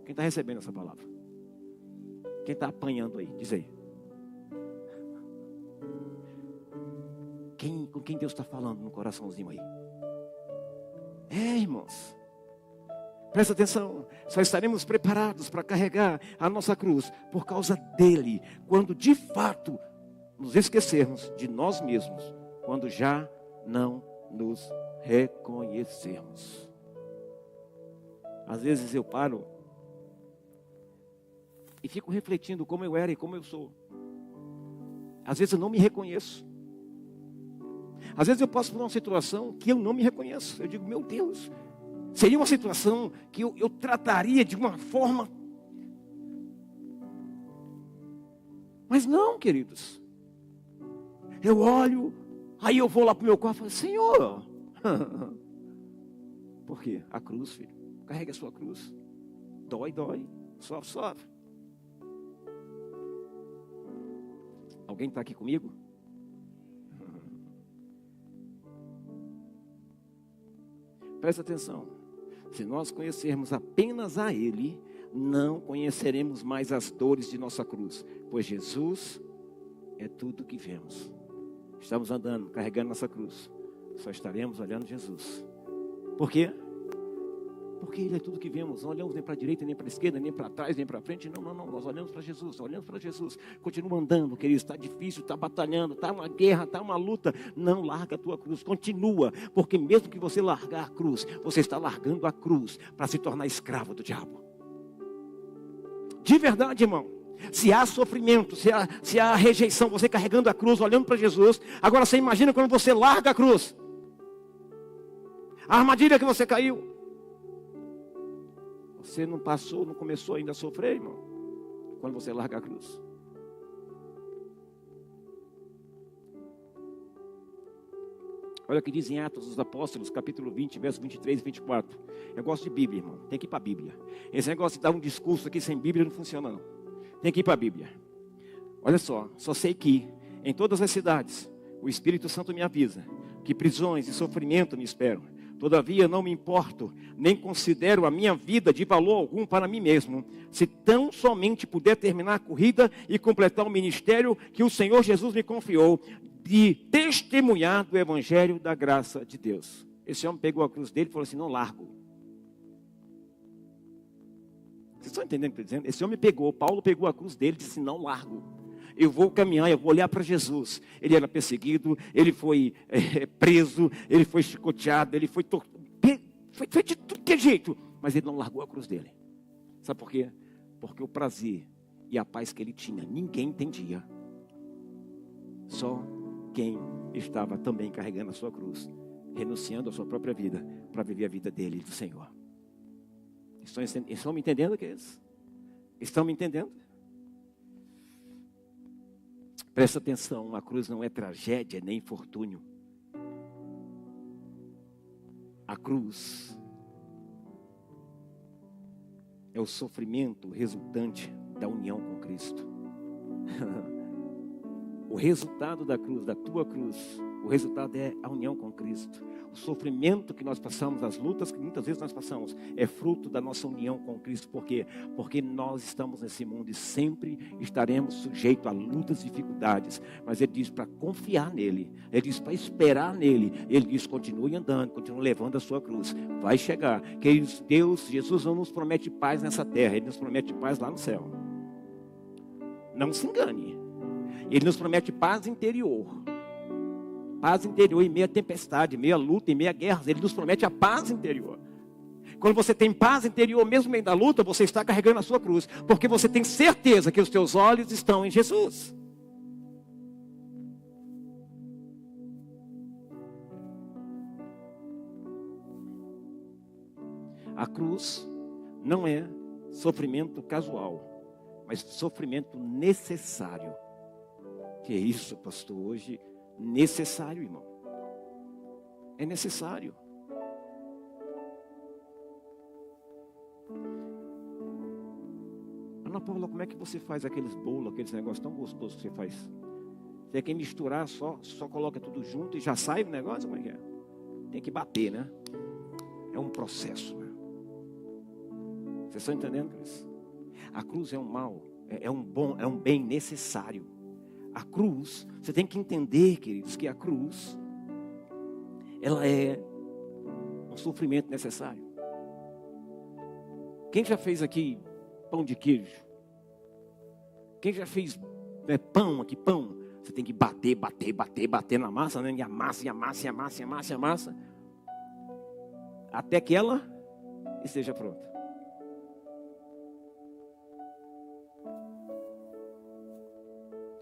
Quem está recebendo essa palavra? Quem está apanhando aí? Diz aí. Com quem Deus está falando no coraçãozinho aí? Irmãos, presta atenção. Só estaremos preparados para carregar a nossa cruz por causa dele, quando de fato nos esquecermos de nós mesmos, quando já não nos reconhecermos. Às vezes eu paro e fico refletindo como eu era e como eu sou. Às vezes eu não me reconheço. Às vezes eu passo por uma situação que eu não me reconheço. Eu digo: meu Deus, seria uma situação que eu trataria de uma forma. Mas não, queridos. Eu olho, aí eu vou lá para o meu quarto e falo: Senhor. Por quê? A cruz, filho. Carrega a sua cruz. Dói, dói. Sofre, sofre. Alguém está aqui comigo? Presta atenção. Se nós conhecermos apenas a Ele, não conheceremos mais as dores de nossa cruz, pois Jesus é tudo que vemos. Estamos andando, carregando nossa cruz, só estaremos olhando Jesus. Por quê? Porque Ele é tudo que vemos. Não olhamos nem para a direita, nem para a esquerda, nem para trás, nem para frente. Não. Nós olhamos para Jesus, olhamos para Jesus. Continua andando, querido. Está difícil, está batalhando, está uma guerra, está uma luta. Não larga a tua cruz, continua. Porque mesmo que você largar a cruz, você está largando a cruz para se tornar escravo do diabo. De verdade, irmão. Se há sofrimento, se há rejeição, você carregando a cruz, olhando para Jesus. Agora você imagina quando você larga a cruz. A armadilha que você caiu. Você não passou, não começou ainda a sofrer, irmão, quando você larga a cruz. Olha o que diz em Atos dos Apóstolos, capítulo 20, versos 23 e 24. Eu gosto de Bíblia, irmão. Tem que ir para a Bíblia. Esse negócio de dar um discurso aqui sem Bíblia não funciona, não. Tem que ir para a Bíblia. Olha só sei que em todas as cidades o Espírito Santo me avisa que prisões e sofrimento me esperam. Todavia não me importo, nem considero a minha vida de valor algum para mim mesmo, se tão somente puder terminar a corrida e completar o ministério que o Senhor Jesus me confiou. de testemunhar do evangelho da graça de Deus. Esse homem pegou a cruz dele e falou assim: não largo. Vocês estão entendendo o que eu estou dizendo? Esse homem Paulo pegou a cruz dele e disse: não largo. Eu vou caminhar, eu vou olhar para Jesus. Ele era perseguido, ele foi preso, ele foi chicoteado, ele foi de tudo que é jeito. Mas ele não largou a cruz dele. Sabe por quê? Porque o prazer e a paz que ele tinha, ninguém entendia. Só quem estava também carregando a sua cruz, renunciando à sua própria vida, para viver a vida dele e do Senhor. Estão me entendendo, queridos? Estão me entendendo? Presta atenção, a cruz não é tragédia nem infortúnio. A cruz é o sofrimento resultante da união com Cristo. O resultado da cruz, da tua cruz, o resultado é a união com Cristo. O sofrimento que nós passamos, as lutas que muitas vezes nós passamos, é fruto da nossa união com Cristo. Por quê? Porque nós estamos nesse mundo e sempre estaremos sujeitos a lutas e dificuldades. Mas Ele diz para confiar nele. Ele diz para esperar nele. Ele diz: continue andando, continue levando a sua cruz. Vai chegar. Queridos, Jesus não nos promete paz nessa terra. Ele nos promete paz lá no céu. Não se engane. Ele nos promete paz interior. Paz interior em meio à tempestade, em meio à luta, em meio à guerra. Ele nos promete a paz interior. Quando você tem paz interior, mesmo no meio da luta, você está carregando a sua cruz. Porque você tem certeza que os teus olhos estão em Jesus. A cruz não é sofrimento casual, mas sofrimento necessário. Que é isso, pastor, hoje? Necessário, irmão. É necessário. Ana Paula, como é que você faz aqueles bolos, aqueles negócios tão gostosos que você faz? Você quer misturar só coloca tudo junto e já sai o negócio? Como é que é? Tem que bater, né? É um processo, né? Vocês estão entendendo isso? A cruz é um mal, é um bem necessário. A cruz, você tem que entender, queridos, que a cruz, ela é um sofrimento necessário. Quem já fez aqui pão de queijo? Quem já fez pão aqui, pão? Você tem que bater na massa, né? E amassa, até que ela esteja pronta.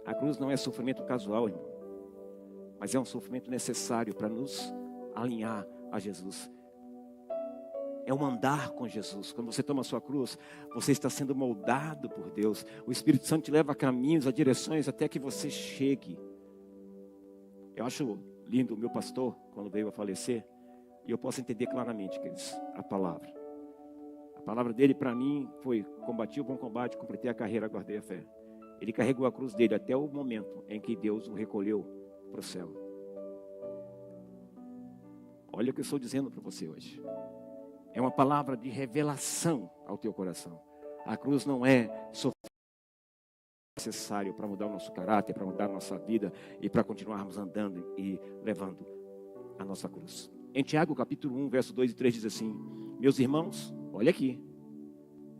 A cruz não é sofrimento casual, irmão, mas é um sofrimento necessário para nos alinhar a Jesus. É um andar com Jesus. Quando você toma a sua cruz, você está sendo moldado por Deus. O Espírito Santo te leva a caminhos, a direções, até que você chegue. Eu acho lindo o meu pastor, quando veio a falecer, e eu posso entender claramente, queridos, a palavra. A palavra dele para mim foi: combati o bom combate, completei a carreira, guardei a fé. Ele carregou a cruz dele até o momento em que Deus o recolheu para o céu. Olha o que eu estou dizendo para você hoje. É uma palavra de revelação ao teu coração. A cruz não é necessário para mudar o nosso caráter, para mudar a nossa vida e para continuarmos andando e levando a nossa cruz. Em Tiago capítulo 1, verso 2 e 3 diz assim: meus irmãos, olha aqui.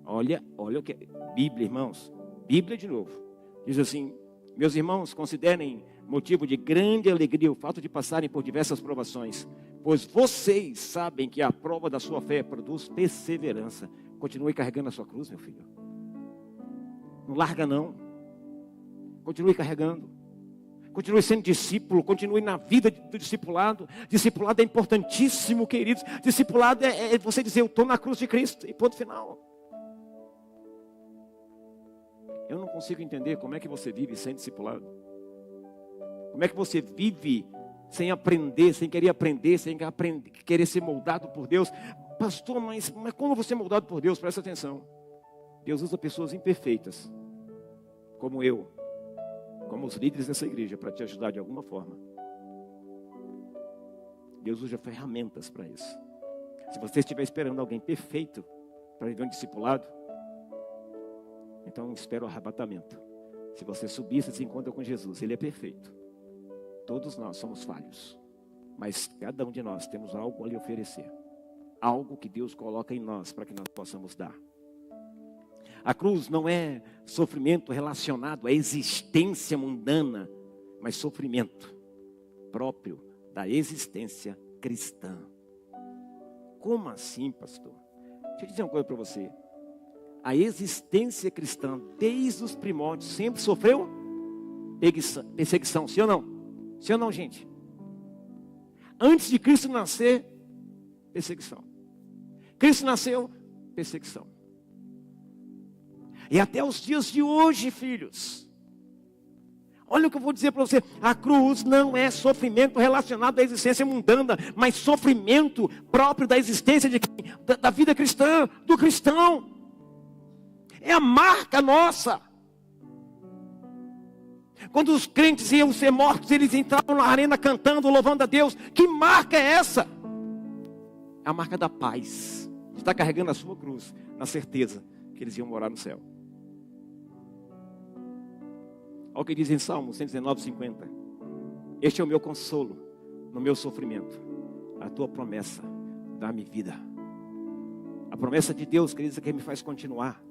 Olha o que é Bíblia, irmãos. Bíblia de novo. Diz assim: meus irmãos, considerem motivo de grande alegria o fato de passarem por diversas provações, pois vocês sabem que a prova da sua fé produz perseverança. Continue carregando a sua cruz, meu filho. Não larga não. Continue carregando. Continue sendo discípulo. Continue na vida do discipulado. Discipulado é importantíssimo, queridos. Discipulado é você dizer: eu estou na cruz de Cristo. E ponto final. Eu não consigo entender como é que você vive sem discipulado. Como é que você vive sem aprender, sem querer ser moldado por Deus? Pastor, mas como você é moldado por Deus? Presta atenção. Deus usa pessoas imperfeitas, como eu, como os líderes dessa igreja, para te ajudar de alguma forma. Deus usa ferramentas para isso. Se você estiver esperando alguém perfeito para viver um discipulado, então espera o arrebatamento. Se você subir, você se encontra com Jesus. Ele é perfeito. Todos nós somos falhos, mas cada um de nós temos algo a lhe oferecer. Algo que Deus coloca em nós para que nós possamos dar. A cruz não é sofrimento relacionado à existência mundana, mas sofrimento próprio da existência cristã. Como assim, pastor? Deixa eu dizer uma coisa para você. A existência cristã, desde os primórdios, sempre sofreu perseguição, sim ou não? Sim ou não, gente? Antes de Cristo nascer, perseguição. Cristo nasceu, perseguição. E até os dias de hoje, filhos. Olha o que eu vou dizer para você. A cruz não é sofrimento relacionado à existência mundana, mas sofrimento próprio da existência da vida cristã, do cristão. É a marca nossa. Quando os crentes iam ser mortos, eles entravam na arena cantando, louvando a Deus. Que marca é essa? É a marca da paz. Está carregando a sua cruz, na certeza que eles iam morar no céu. Olha o que diz em Salmo 119, 50. Este é o meu consolo no meu sofrimento. A tua promessa dá-me vida. A promessa de Deus, queridos, é que me faz continuar.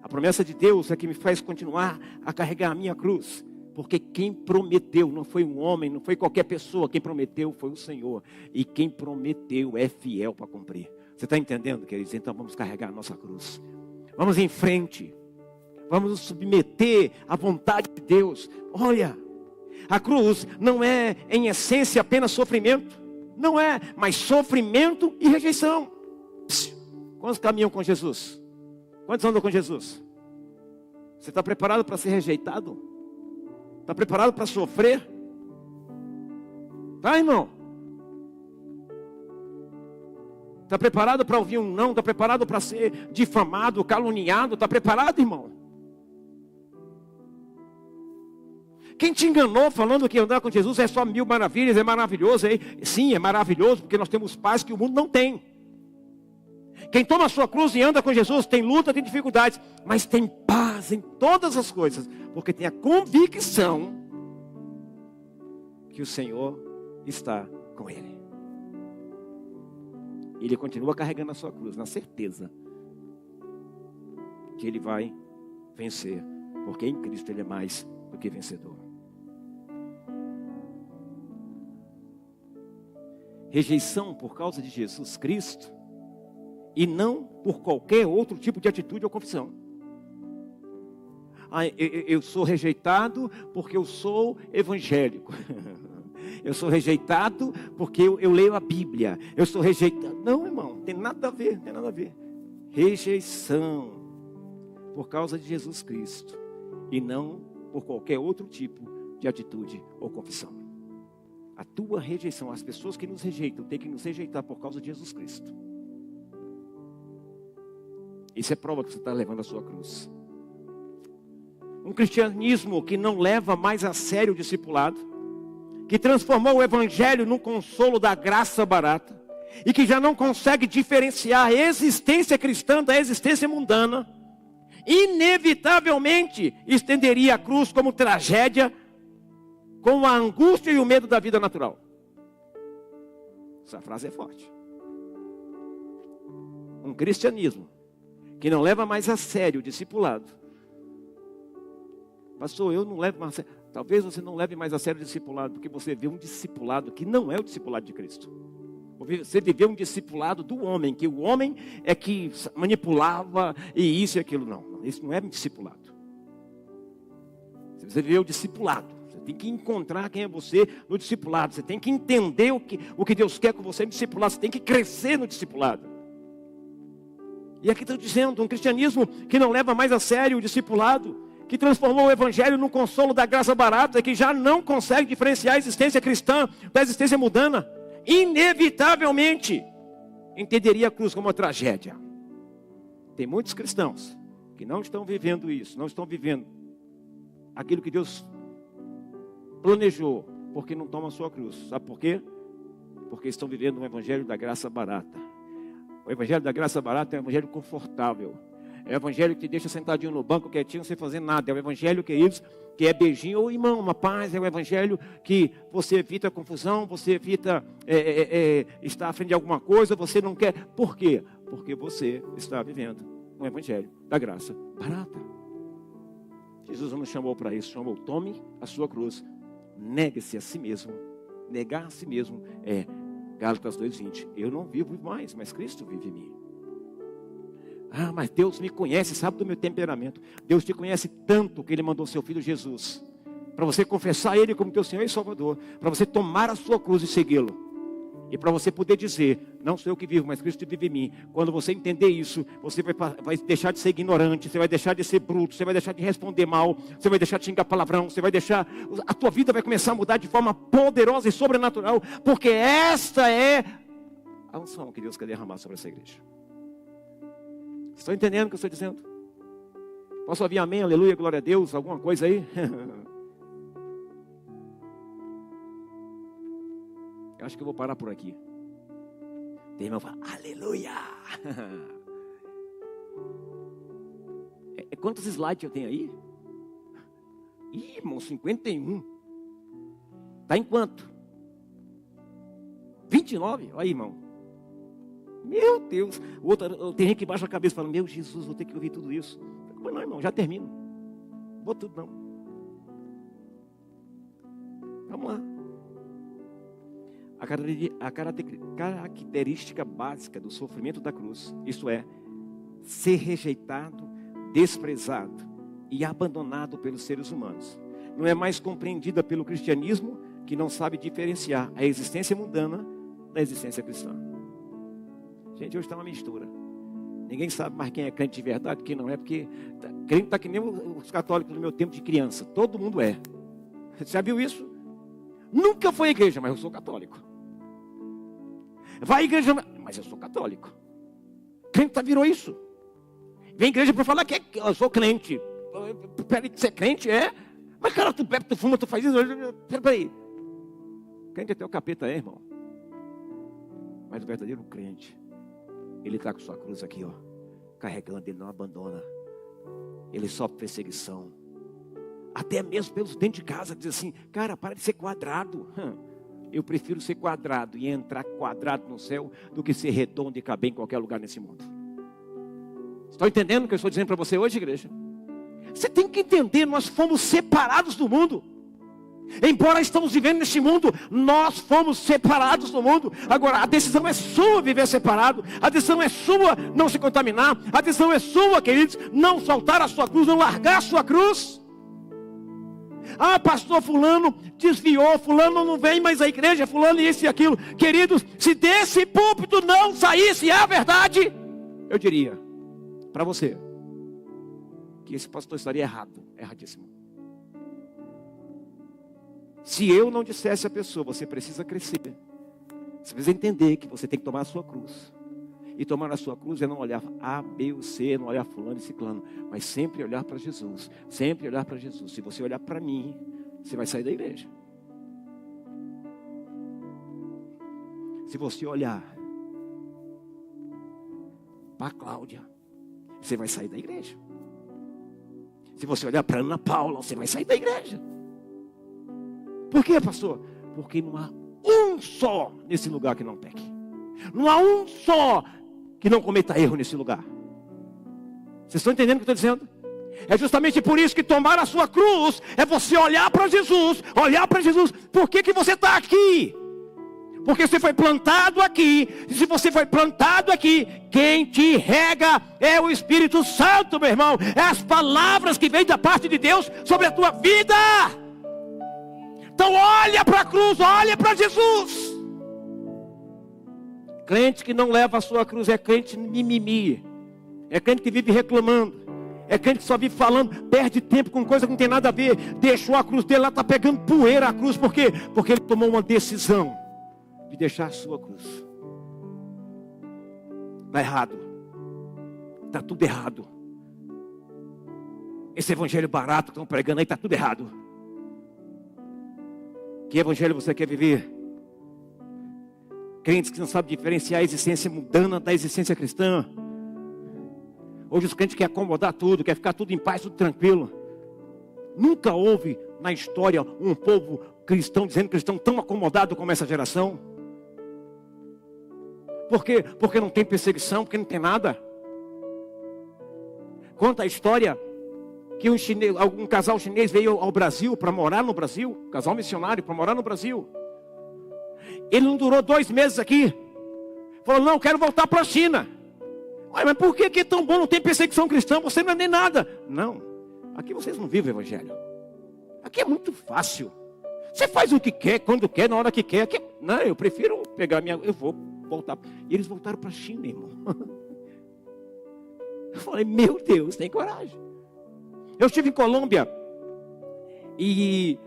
A promessa de Deus é que me faz continuar a carregar a minha cruz. Porque quem prometeu não foi um homem, não foi qualquer pessoa. Quem prometeu foi o Senhor. E quem prometeu é fiel para cumprir. Você está entendendo, queridos? Então vamos carregar a nossa cruz. Vamos em frente. Vamos nos submeter à vontade de Deus. Olha, a cruz não é em essência apenas sofrimento. Não é, mas sofrimento e rejeição. Quantos caminham com Jesus? Quantos andam com Jesus? Você está preparado para ser rejeitado? Está preparado para sofrer? Tá, irmão? Está preparado para ouvir um não? Está preparado para ser difamado, caluniado? Está preparado, irmão? Quem te enganou falando que andar com Jesus é só mil maravilhas, é maravilhoso? Sim, é maravilhoso, porque nós temos paz que o mundo não tem. Quem toma a sua cruz e anda com Jesus tem luta, tem dificuldades, mas tem paz em todas as coisas, porque tem a convicção que o Senhor está com ele. Ele continua carregando a sua cruz, na certeza que ele vai vencer, porque em Cristo ele é mais do que vencedor. Rejeição por causa de Jesus Cristo e não por qualquer outro tipo de atitude ou confissão. Eu sou rejeitado porque eu sou evangélico. Eu sou rejeitado porque eu leio a Bíblia. Eu sou rejeitado. Não, irmão, tem nada a ver, tem nada a ver. Rejeição por causa de Jesus Cristo e não por qualquer outro tipo de atitude ou confissão. A tua rejeição, as pessoas que nos rejeitam, têm que nos rejeitar por causa de Jesus Cristo. Isso é prova que você está levando a sua cruz. Um cristianismo que não leva mais a sério o discipulado, que transformou o evangelho num consolo da graça barata, e que já não consegue diferenciar a existência cristã da existência mundana, inevitavelmente estenderia a cruz como tragédia, com a angústia e o medo da vida natural. Essa frase é forte. Um cristianismo que não leva mais a sério o discipulado. Pastor, eu não levo mais a sério. Talvez você não leve mais a sério o discipulado, porque você vê um discipulado que não é o discipulado de Cristo. Você viveu um discipulado do homem, que o homem é que manipulava e isso e aquilo. Não, isso não é discipulado. Você viveu o discipulado. Você tem que encontrar quem é você no discipulado. Você tem que entender o que Deus quer com você no discipulado. Você tem que crescer no discipulado. E aqui estou dizendo, um cristianismo que não leva mais a sério o discipulado, que transformou o evangelho num consolo da graça barata, que já não consegue diferenciar a existência cristã da existência mundana, inevitavelmente entenderia a cruz como uma tragédia. Tem muitos cristãos que não estão vivendo isso, não estão vivendo aquilo que Deus planejou, porque não tomam a sua cruz. Sabe por quê? Porque estão vivendo um evangelho da graça barata. O evangelho da graça barata é um evangelho confortável. É o evangelho que te deixa sentadinho no banco, quietinho, sem fazer nada. É o evangelho, queridos, que é beijinho, ô irmão, uma paz. É o evangelho que você evita confusão, você evita estar à frente de alguma coisa, você não quer. Por quê? Porque você está vivendo um evangelho da graça barata. Jesus não nos chamou para isso, chamou: tome a sua cruz, negue-se a si mesmo. Negar a si mesmo é Gálatas 2:20. Eu não vivo mais, mas Cristo vive em mim. Ah, mas Deus me conhece, sabe do meu temperamento. Deus te conhece tanto que Ele mandou seu Filho Jesus para você confessar Ele como teu Senhor e Salvador, para você tomar a sua cruz e segui-lo, e para você poder dizer: não sou eu que vivo, mas Cristo vive em mim. Quando você entender isso, você vai deixar de ser ignorante, você vai deixar de ser bruto, você vai deixar de responder mal, você vai deixar de xingar palavrão, você vai deixar, a tua vida vai começar a mudar de forma poderosa e sobrenatural, porque esta é a unção que Deus quer derramar sobre essa igreja. Estão entendendo o que eu estou dizendo? Posso ouvir amém, aleluia, glória a Deus, alguma coisa aí? Eu acho que eu vou parar por aqui. Tem irmão que fala: aleluia! Quantos slides eu tenho aí? Ih, irmão, 51. Está em quanto? 29? Olha aí, irmão. Meu Deus. Tem gente que baixa a cabeça e fala: meu Jesus, vou ter que ouvir tudo isso. Mas não, irmão, já termino. Vou tudo não. Vamos lá. A característica básica do sofrimento da cruz, isto é, ser rejeitado, desprezado e abandonado pelos seres humanos, não é mais compreendida pelo cristianismo, que não sabe diferenciar a existência mundana da existência cristã. Gente, hoje está uma mistura. Ninguém sabe mais quem é crente de verdade e quem não é, porque crente está que nem os católicos no meu tempo de criança. Todo mundo é. Você já viu isso? Nunca foi à igreja, mas eu sou católico. Vai à igreja, mas eu sou católico. Crente virou isso. Vem à igreja para falar que eu sou crente. Peraí, você é crente? É? Mas cara, tu bebe, tu fuma, tu faz isso. Peraí. Crente até o capeta é, irmão. Mas o verdadeiro crente, ele está com sua cruz aqui, ó, carregando, ele não abandona. Ele sofre perseguição. Até mesmo pelos dentro de casa, diz assim: cara, para de ser quadrado. Eu prefiro ser quadrado e entrar quadrado no céu do que ser redondo e caber em qualquer lugar nesse mundo. Estão entendendo o que eu estou dizendo para você hoje, igreja? Você tem que entender, nós fomos separados do mundo. Embora estamos vivendo neste mundo, nós fomos separados do mundo. Agora, a decisão é sua viver separado. A decisão é sua não se contaminar. A decisão é sua, queridos, não soltar a sua cruz, não largar a sua cruz. Ah, pastor fulano desviou, fulano não vem mais à igreja, fulano isso e aquilo. Queridos, se desse púlpito não saísse a verdade, eu diria para você que esse pastor estaria errado, erradíssimo. Se eu não dissesse à pessoa: você precisa crescer, você precisa entender que você tem que tomar a sua cruz. E tomar a sua cruz é não olhar A, B ou C, não olhar fulano e ciclano, mas sempre olhar para Jesus. Sempre olhar para Jesus. Se você olhar para mim, você vai sair da igreja. Se você olhar para a Cláudia, você vai sair da igreja. Se você olhar para Ana Paula, você vai sair da igreja. Por quê, pastor? Porque não há um só nesse lugar que não peque. Não há um só que não cometa erro nesse lugar. Vocês estão entendendo o que eu estou dizendo? É justamente por isso que tomar a sua cruz é você olhar para Jesus. Olhar para Jesus. Por que você está aqui? Porque você foi plantado aqui. E se você foi plantado aqui, quem te rega é o Espírito Santo, meu irmão. É as palavras que vêm da parte de Deus sobre a tua vida. Então olha para a cruz, olha para Jesus. Crente que não leva a sua cruz é crente mimimi. É crente que vive reclamando. É crente que só vive falando, perde tempo com coisa que não tem nada a ver. Deixou a cruz dele lá, está pegando poeira a cruz. Por quê? Porque ele tomou uma decisão de deixar a sua cruz. Está errado. Está tudo errado. Esse evangelho barato que estão pregando aí está tudo errado. Que evangelho você quer viver? Crentes que não sabem diferenciar a existência mundana da existência cristã. Hoje os crentes querem acomodar tudo, quer ficar tudo em paz, tudo tranquilo. Nunca houve na história um povo cristão dizendo que estão tão acomodados como essa geração. Por quê? Porque não tem perseguição, porque não tem nada. Conta a história que um casal chinês veio ao Brasil para morar no Brasil, casal missionário para morar no Brasil. Ele não durou 2 meses aqui. Falou, não, quero voltar para a China. Mas por que é tão bom? Não tem perseguição cristã, você não é nem nada. Não, aqui vocês não vivem o evangelho. Aqui é muito fácil. Você faz o que quer, quando quer, na hora que quer. Não, eu prefiro pegar eu vou voltar. E eles voltaram para a China, irmão. Eu falei, meu Deus, tem coragem. Eu estive em Colômbia e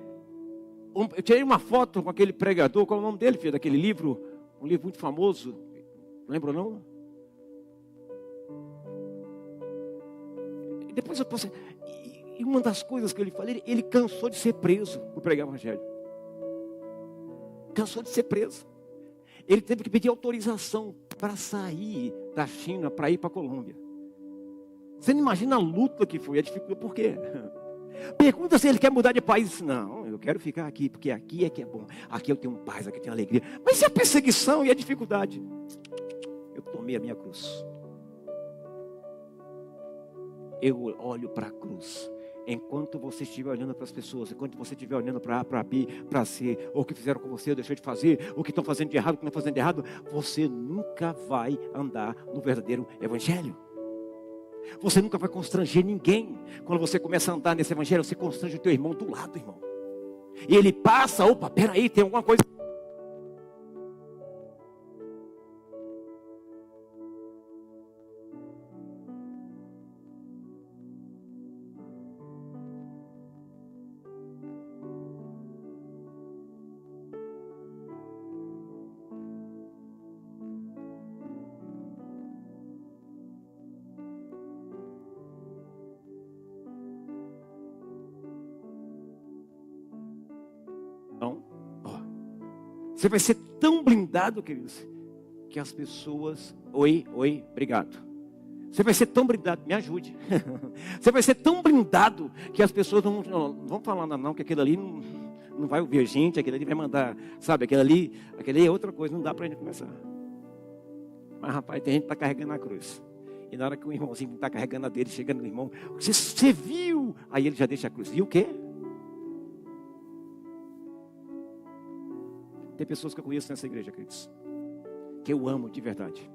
eu tirei uma foto com aquele pregador. Qual é o nome dele, filho? Daquele livro, um livro muito famoso. Lembra não? E depois eu pensei, e uma das coisas que ele falou, ele cansou de ser preso por pregar o evangelho. Cansou de ser preso. Ele teve que pedir autorização para sair da China, para ir para a Colômbia. Você não imagina a luta que foi, a dificuldade. Por quê? Pergunta se ele quer mudar de país. Não, eu quero ficar aqui, porque aqui é que é bom. Aqui eu tenho paz, aqui eu tenho alegria. Mas e a perseguição e a dificuldade? Eu tomei a minha cruz. Eu olho para a cruz. Enquanto você estiver olhando para as pessoas, enquanto você estiver olhando para A, para B, para C, ou o que fizeram com você, ou deixou de fazer, o que estão fazendo de errado, o que não estão fazendo de errado, você nunca vai andar no verdadeiro evangelho. Você nunca vai constranger ninguém. Quando você começa a andar nesse evangelho, você constrange o teu irmão do lado, irmão. E ele passa, opa, peraí, tem alguma coisa. Você vai ser tão blindado, queridos, que as pessoas... Oi, obrigado. Você vai ser tão blindado, me ajude. Você vai ser tão blindado que as pessoas não vão falar não, que aquilo ali não vai ouvir a gente, aquilo ali vai mandar, sabe, aquilo ali é outra coisa, não dá para a gente começar. Mas rapaz, tem gente que está carregando a cruz. E na hora que o irmãozinho está carregando a dele, chega no irmão, você viu? Aí ele já deixa a cruz. Viu o quê? Tem pessoas que eu conheço nessa igreja, queridos, que eu amo de verdade.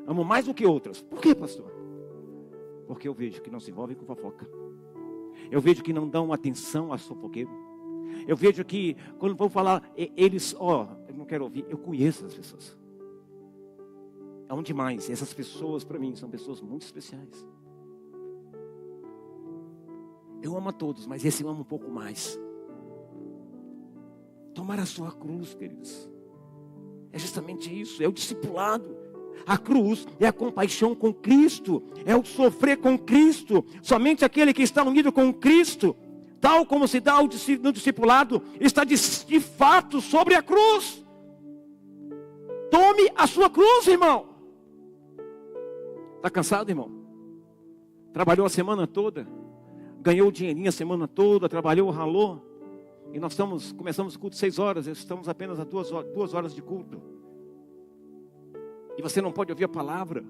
Amo mais do que outras. Por quê, pastor? Porque eu vejo que não se envolvem com fofoca. Eu vejo que não dão atenção a fofoqueiro. Eu vejo que, quando vão falar, eles, eu não quero ouvir. Eu conheço as pessoas. Amo demais. Essas pessoas, para mim, são pessoas muito especiais. Eu amo a todos, mas esse eu amo um pouco mais. Tomar a sua cruz, queridos. É justamente isso, é o discipulado. A cruz é a compaixão com Cristo, é o sofrer com Cristo. Somente aquele que está unido com Cristo, tal como se dá no discipulado, está de fato sobre a cruz. Tome a sua cruz, irmão. Está cansado, irmão? Trabalhou a semana toda, ganhou o dinheirinho a semana toda, trabalhou, ralou. E nós começamos o culto 6 horas, estamos apenas a 2 horas de culto. E você não pode ouvir a palavra.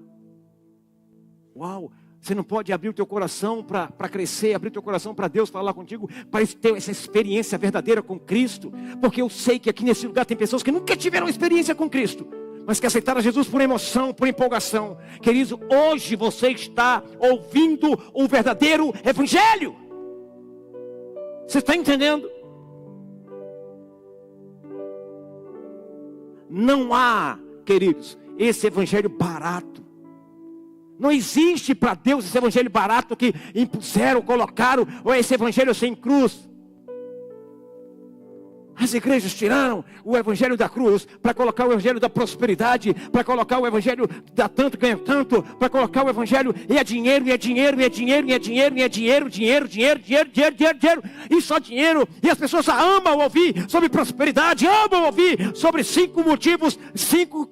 Uau! Você não pode abrir o teu coração para crescer, abrir o teu coração para Deus falar contigo, para ter essa experiência verdadeira com Cristo. Porque eu sei que aqui nesse lugar tem pessoas que nunca tiveram experiência com Cristo, mas que aceitaram Jesus por emoção, por empolgação. Queridos, hoje você está ouvindo o verdadeiro evangelho. Você está entendendo? Não há, queridos, esse evangelho barato. Não existe para Deus esse evangelho barato que impuseram, colocaram, ou esse evangelho sem cruz. As igrejas tiraram o evangelho da cruz para colocar o evangelho da prosperidade, para colocar o evangelho da tanto ganha tanto, para colocar o evangelho e é dinheiro, e é dinheiro, e é dinheiro, e é dinheiro, e é dinheiro, dinheiro, e só dinheiro. E as pessoas amam ouvir sobre prosperidade, amam ouvir sobre 5 motivos, 5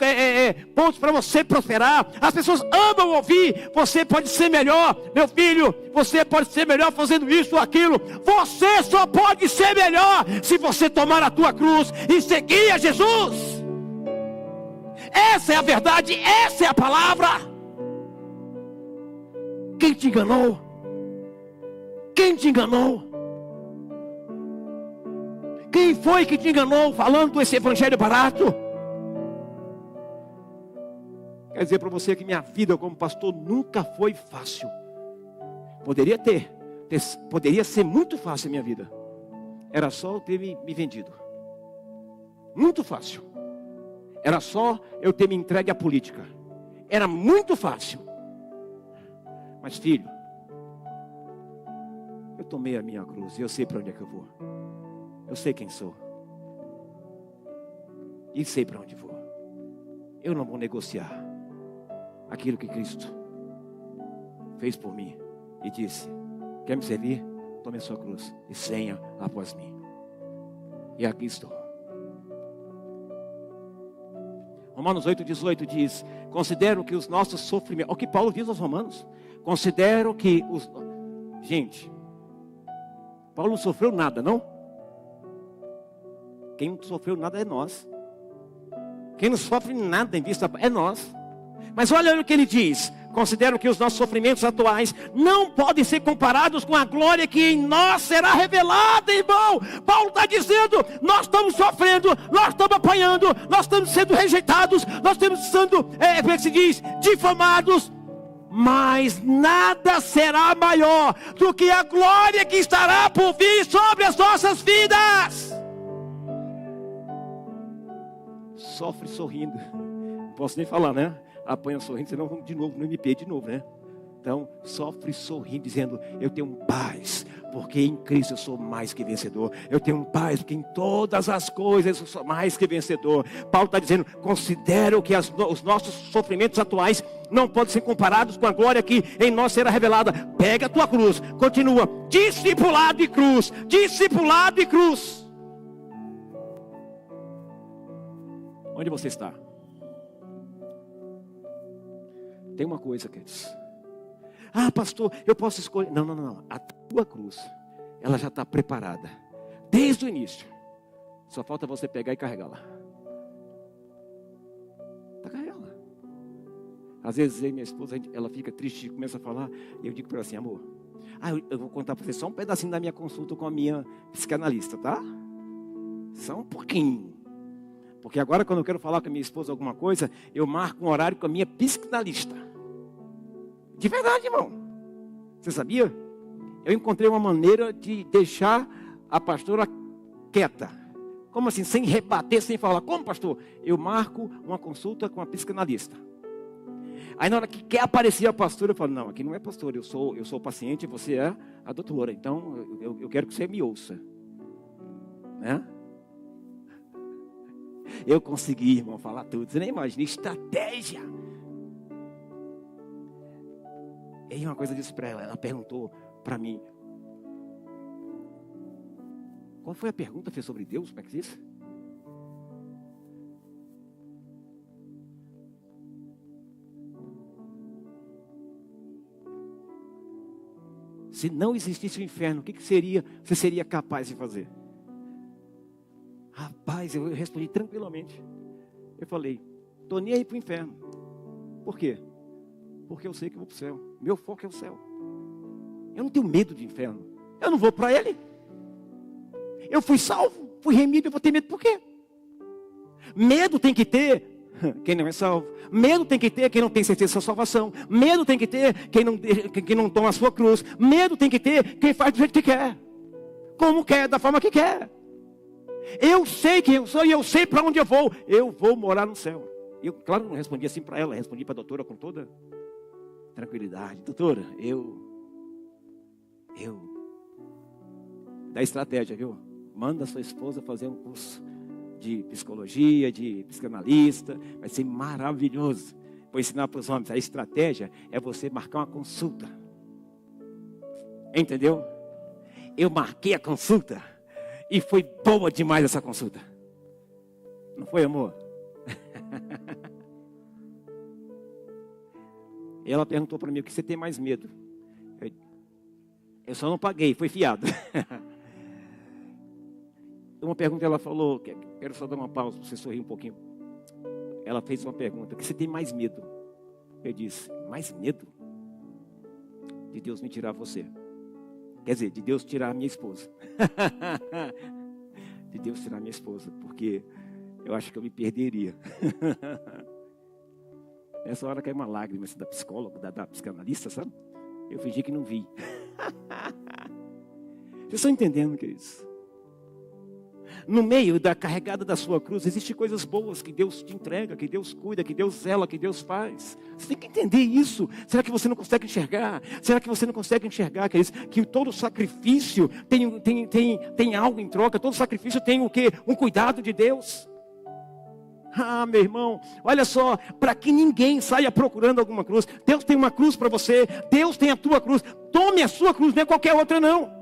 pontos para você prosperar. As pessoas amam ouvir, você pode ser melhor, meu filho, você pode ser melhor fazendo isso ou aquilo. Você só pode ser melhor se você tomar a tua cruz e seguir a Jesus. Essa é a verdade, essa é a palavra. Quem te enganou? Quem te enganou? Quem foi que te enganou falando esse evangelho barato? Quer dizer para você que minha vida como pastor nunca foi fácil. Poderia ser muito fácil a minha vida. Era só eu ter me vendido. Muito fácil. Era só eu ter me entregue à política. Era muito fácil. Mas filho, eu tomei a minha cruz e eu sei para onde é que eu vou. Eu sei quem sou. E sei para onde vou. Eu não vou negociar aquilo que Cristo fez por mim. E disse: quer me servir? Tome a sua cruz e venha após mim. E aqui estou. Romanos 8,18 diz: considero que os nossos sofrimentos... Olha o que Paulo diz aos romanos. Considero que os... Gente, Paulo não sofreu nada, não? Quem não sofreu nada é nós. Quem não sofre nada em vista é nós. Mas olha o que ele diz: considero que os nossos sofrimentos atuais não podem ser comparados com a glória que em nós será revelada, irmão. Paulo está dizendo: nós estamos sofrendo, nós estamos apanhando, nós estamos sendo rejeitados, nós estamos sendo, como é que se diz, difamados. Mas nada será maior do que a glória que estará por vir sobre as nossas vidas. Sofre sorrindo. Não posso nem falar, né? Apanha sorrindo, senão vamos de novo no MP de novo, né? Então, sofre sorrindo, dizendo: eu tenho paz, porque em Cristo eu sou mais que vencedor. Eu tenho paz, porque em todas as coisas eu sou mais que vencedor. Paulo está dizendo: considero que os nossos sofrimentos atuais não podem ser comparados com a glória que em nós será revelada. Pega a tua cruz, continua, discipulado e cruz, discipulado e cruz. Onde você está? Tem uma coisa, queridos. Ah, pastor, eu posso escolher. Não. A tua cruz, ela já está preparada. Desde o início. Só falta você pegar e carregá-la. Carregá-la. Às vezes, eu e minha esposa, ela fica triste e começa a falar. E eu digo para ela assim: amor, eu vou contar para você só um pedacinho da minha consulta com a minha psicanalista, tá? Só um pouquinho. Porque agora, quando eu quero falar com a minha esposa alguma coisa, eu marco um horário com a minha psicanalista. De verdade, irmão. Você sabia? Eu encontrei uma maneira de deixar a pastora quieta. Como assim? Sem rebater, sem falar. Como, pastor? Eu marco uma consulta com a psicanalista. Aí na hora que quer aparecer a pastora, eu falo: não, aqui não é pastor, eu sou o paciente, você é a doutora. Então, eu quero que você me ouça. Né? Eu consegui, irmão, falar tudo. Você nem imagina, estratégia. E aí uma coisa eu disse para ela perguntou para mim: qual foi a pergunta? Fez sobre Deus, como é que diz? Se não existisse o inferno, o que você seria capaz de fazer? Rapaz, eu respondi tranquilamente. Eu falei: tô nem aí para o inferno. Por quê? Porque eu sei que eu vou para o céu. Meu foco é o céu. Eu não tenho medo de inferno. Eu não vou para ele. Eu fui salvo, fui remido, eu vou ter medo por quê? Medo tem que ter quem não é salvo. Medo tem que ter quem não tem certeza da sua salvação. Medo tem que ter quem não toma a sua cruz. Medo tem que ter quem faz do jeito que quer. Como quer, da forma que quer. Eu sei quem eu sou e eu sei para onde eu vou. Eu vou morar no céu. Eu, claro, não respondi assim para ela. Respondi para a doutora com toda tranquilidade. Doutora, eu da estratégia, viu? Manda a sua esposa fazer um curso de psicologia, de psicanalista. Vai ser maravilhoso. Vou ensinar para os homens. A estratégia é você marcar uma consulta. Entendeu? Eu marquei a consulta. E foi boa demais essa consulta. Não foi, amor? Ela perguntou para mim: o que você tem mais medo? Eu só não paguei, foi fiado. Uma pergunta, ela falou, quero só dar uma pausa para você sorrir um pouquinho. Ela fez uma pergunta: o que você tem mais medo? Eu disse: mais medo? De Deus me tirar você. Quer dizer, de Deus tirar a minha esposa. De Deus tirar a minha esposa, porque eu acho que eu me perderia. Nessa hora caiu uma lágrima assim, da psicóloga, da psicanalista, sabe? Eu fingi que não vi. Vocês estão entendendo o que é isso? No meio da carregada da sua cruz, existem coisas boas que Deus te entrega, que Deus cuida, que Deus zela, que Deus faz. Você tem que entender isso. Será que você não consegue enxergar? Será que você não consegue enxergar que todo sacrifício tem algo em troca? Todo sacrifício tem o quê? Um cuidado de Deus. Ah, meu irmão, olha só, para que ninguém saia procurando alguma cruz. Deus tem uma cruz para você, Deus tem a tua cruz. Tome a sua cruz, não é qualquer outra não.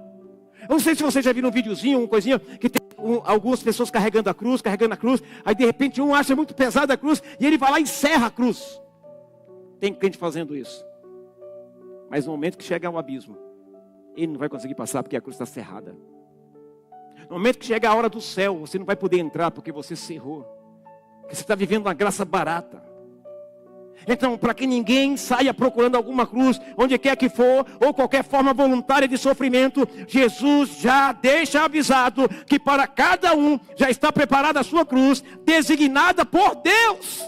Eu não sei se você já viu um videozinho, uma coisinha, que tem algumas pessoas carregando a cruz, aí de repente um acha muito pesada a cruz, e ele vai lá e encerra a cruz. Tem crente fazendo isso. Mas no momento que chega ao abismo, ele não vai conseguir passar porque a cruz está cerrada. No momento que chega a hora do céu, você não vai poder entrar porque você cerrou. Porque você está vivendo uma graça barata. Então, para que ninguém saia procurando alguma cruz, onde quer que for, ou qualquer forma voluntária de sofrimento, Jesus já deixa avisado que para cada um já está preparada a sua cruz, designada por Deus.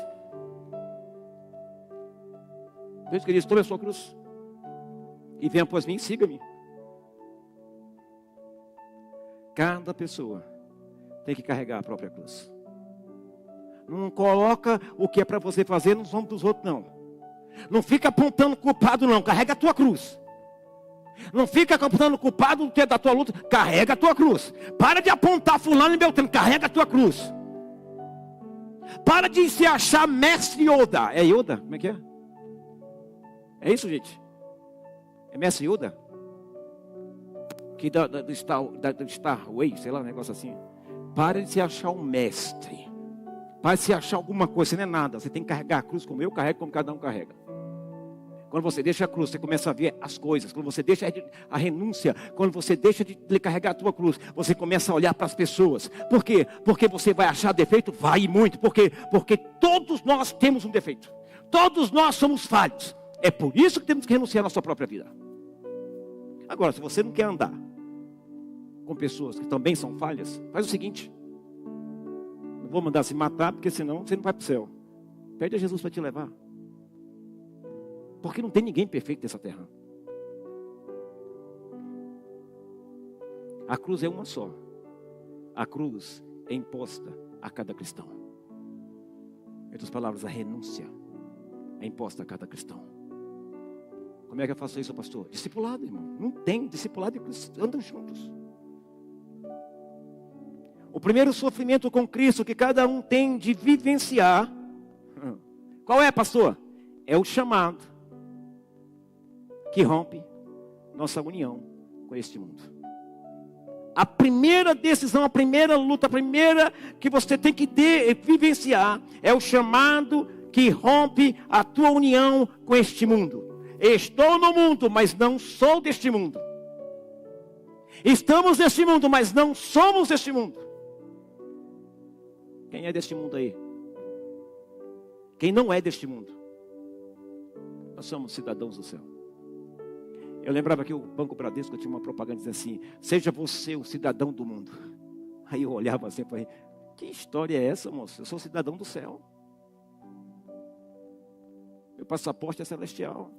Deus que diz: tome a sua cruz e venha após mim, siga-me. Cada pessoa tem que carregar a própria cruz. Não coloca o que é para você fazer nos ombros dos outros, não. Não fica apontando culpado, não. Carrega a tua cruz. Não fica apontando culpado do que é da tua luta. Carrega a tua cruz. Para de apontar fulano e beltrano. Carrega a tua cruz. Para de se achar mestre Yoda. É Yoda? Como é que é? É isso, gente? É mestre Yoda? Que do Starway, sei lá, um negócio assim. Para de se achar um mestre. Para se achar alguma coisa, você não é nada. Você tem que carregar a cruz como eu carrego, como cada um carrega. Quando você deixa a cruz, você começa a ver as coisas. Quando você deixa a renúncia, quando você deixa de carregar a tua cruz, você começa a olhar para as pessoas. Por quê? Porque você vai achar defeito? Vai muito. Por quê? Porque todos nós temos um defeito. Todos nós somos falhos. É por isso que temos que renunciar à nossa própria vida. Agora, se você não quer andar com pessoas que também são falhas, faz o seguinte: vou mandar se matar, porque senão você não vai para o céu. Pede a Jesus para te levar. Porque não tem ninguém perfeito nessa terra. A cruz é uma só. A cruz é imposta a cada cristão. Em outras palavras, a renúncia é imposta a cada cristão. Como é que eu faço isso, pastor? Discipulado, irmão. Não tem discipulado e cristão andam juntos. O primeiro sofrimento com Cristo que cada um tem de vivenciar. Qual é, pastor? É o chamado que rompe nossa união com este mundo. A primeira decisão, a primeira luta, a primeira que você tem que vivenciar é o chamado que rompe a tua união com este mundo. Estou no mundo, mas não sou deste mundo. Estamos neste mundo, mas não somos deste mundo. Quem é deste mundo aí? Quem não é deste mundo? Nós somos cidadãos do céu. Eu lembrava que o Banco Bradesco tinha uma propaganda dizendo assim: seja você o cidadão do mundo. Aí eu olhava assim e falei: que história é essa, moço? Eu sou cidadão do céu. Meu passaporte é celestial.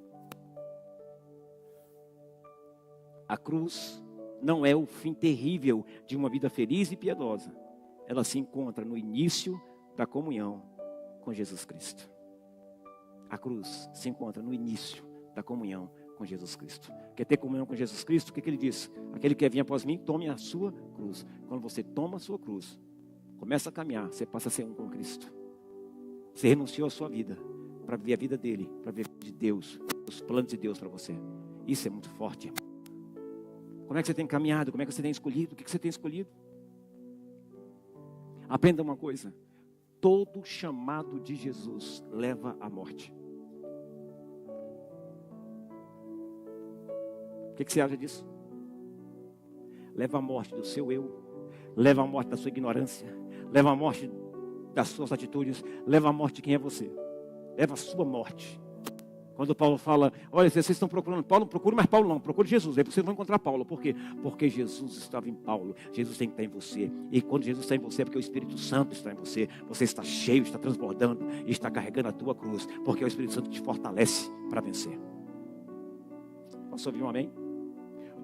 A cruz não é o fim terrível de uma vida feliz e piedosa. Ela se encontra no início da comunhão com Jesus Cristo. A cruz se encontra no início da comunhão com com Jesus Cristo. Quer ter comunhão com Jesus Cristo? O que ele diz? Aquele que quer vir após mim, tome a sua cruz. Quando você toma a sua cruz, começa a caminhar, você passa a ser um com Cristo. Você renunciou à sua vida para viver a vida dele, para viver a vida de Deus, os planos de Deus para você. Isso é muito forte, irmão. Como é que você tem caminhado? Como é que você tem escolhido? O que você tem escolhido? Aprenda uma coisa. Todo chamado de Jesus leva à morte. O que você acha disso? Leva à morte do seu eu, leva à morte da sua ignorância, leva à morte das suas atitudes, leva à morte de quem é você, leva à sua morte. Quando Paulo fala, olha, vocês estão procurando Paulo, não procure mais Paulo não, procure Jesus, aí vocês vão encontrar Paulo. Por quê? Porque Jesus estava em Paulo, Jesus tem que estar em você. E quando Jesus está em você é porque o Espírito Santo está em você. Você está cheio, está transbordando e está carregando a tua cruz, porque o Espírito Santo te fortalece para vencer. Posso ouvir um amém?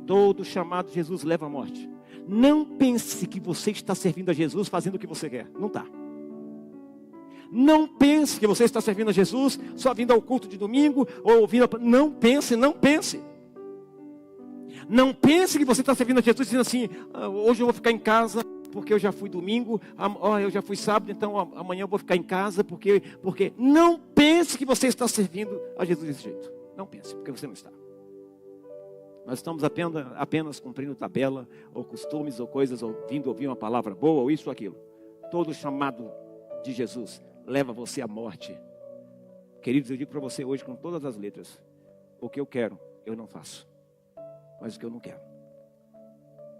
Todo chamado de Jesus leva à morte. Não pense que você está servindo a Jesus fazendo o que você quer. Não está. Não pense que você está servindo a Jesus só vindo ao culto de domingo ou ouvindo. Não pense, não pense. Não pense que você está servindo a Jesus dizendo assim, hoje eu vou ficar em casa porque eu já fui domingo, eu já fui sábado, então amanhã eu vou ficar em casa porque... Não pense que você está servindo a Jesus desse jeito. Não pense, porque você não está. Nós estamos apenas cumprindo tabela, ou costumes, ou coisas, ou vindo ouvir uma palavra boa, ou isso ou aquilo. Todo chamado de Jesus leva você à morte. Queridos, eu digo para você hoje com todas as letras, o que eu quero, eu não faço. Mas o que eu não quero.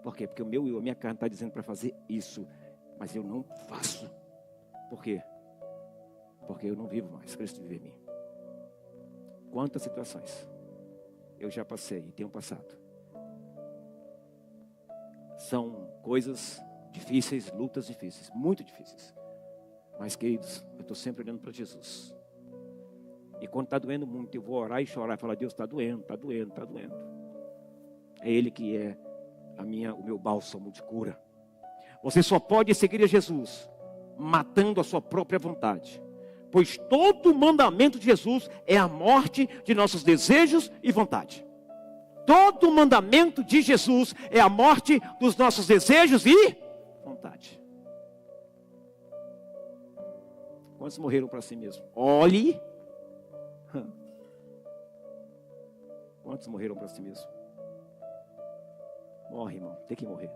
Por quê? Porque a minha carne está dizendo para fazer isso, mas eu não faço. Por quê? Porque eu não vivo mais, Cristo vive em mim. Quantas situações eu já passei e tenho passado. São coisas difíceis, lutas difíceis, muito difíceis. Mas, queridos, eu estou sempre olhando para Jesus. E quando está doendo muito, eu vou orar e chorar e falar, Deus, está doendo, está doendo, está doendo. É Ele que é o meu bálsamo de cura. Você só pode seguir a Jesus matando a sua própria vontade. Pois todo mandamento de Jesus é a morte de nossos desejos e vontade. Todo mandamento de Jesus é a morte dos nossos desejos e vontade. Quantos morreram para si mesmo? Olhe. Quantos morreram para si mesmo? Morre, irmão. Tem que morrer.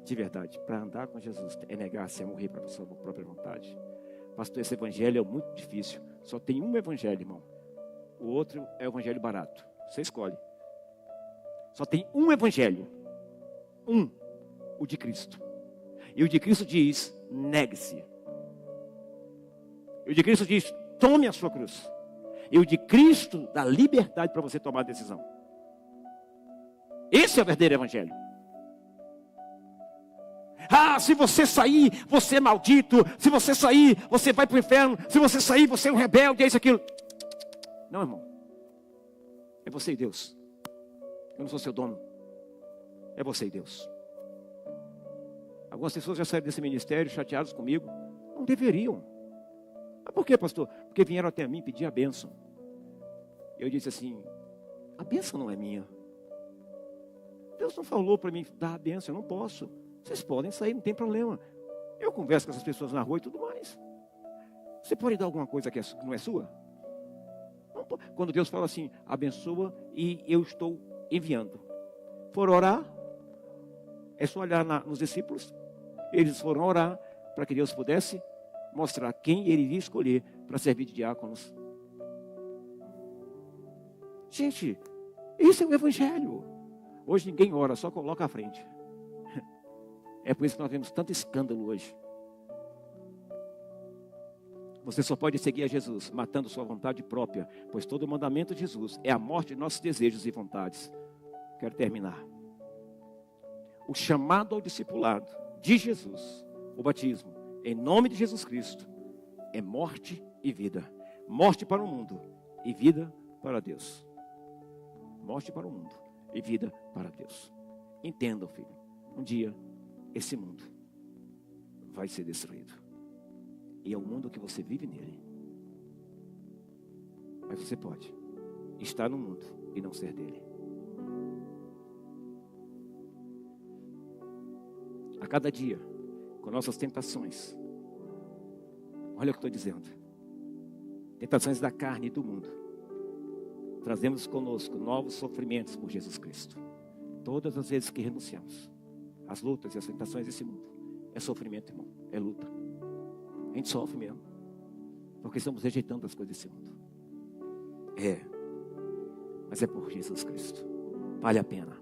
De verdade, para andar com Jesus é negar-se a morrer para a sua própria vontade. Pastor, esse evangelho é muito difícil. Só tem um evangelho, irmão. O outro é o evangelho barato. Você escolhe. Só tem um evangelho. O de Cristo. E o de Cristo diz, negue-se. E o de Cristo diz, tome a sua cruz. E o de Cristo dá liberdade para você tomar a decisão. Esse é o verdadeiro evangelho. Se você sair, você é maldito. Se você sair, você vai para o inferno. Se você sair, você é um rebelde, é isso, aquilo. Não, irmão. É você e Deus. Eu não sou seu dono. É você e Deus. Algumas pessoas já saíram desse ministério chateadas comigo. Não deveriam. Mas por quê, pastor? Porque vieram até mim pedir a bênção. Eu disse assim, a bênção não é minha. Deus não falou para mim dar a bênção, eu não posso. Vocês podem sair, não tem problema. Eu converso com essas pessoas na rua e tudo mais. Você pode dar alguma coisa que não é sua? Não, quando Deus fala assim, abençoa e eu estou enviando. For orar, é só olhar nos discípulos. Eles foram orar para que Deus pudesse mostrar quem Ele iria escolher para servir de diáconos. Gente, isso é o evangelho. Hoje ninguém ora, só coloca à frente. É por isso que nós vemos tanto escândalo hoje. Você só pode seguir a Jesus matando sua vontade própria, pois todo o mandamento de Jesus é a morte de nossos desejos e vontades. Quero terminar. O chamado ao discipulado de Jesus, o batismo, em nome de Jesus Cristo, é morte e vida. Morte para o mundo e vida para Deus. Morte para o mundo e vida para Deus. Entendam, filho, um dia esse mundo vai ser destruído. E é o mundo que você vive nele. Mas você pode estar no mundo e não ser dele. A cada dia, com nossas tentações, olha o que estou dizendo, tentações da carne e do mundo, trazemos conosco novos sofrimentos por Jesus Cristo. Todas as vezes que renunciamos às lutas e às tentações desse mundo, é sofrimento, irmão, é luta. A gente sofre mesmo, porque estamos rejeitando as coisas desse mundo. Mas é por Jesus Cristo, vale a pena.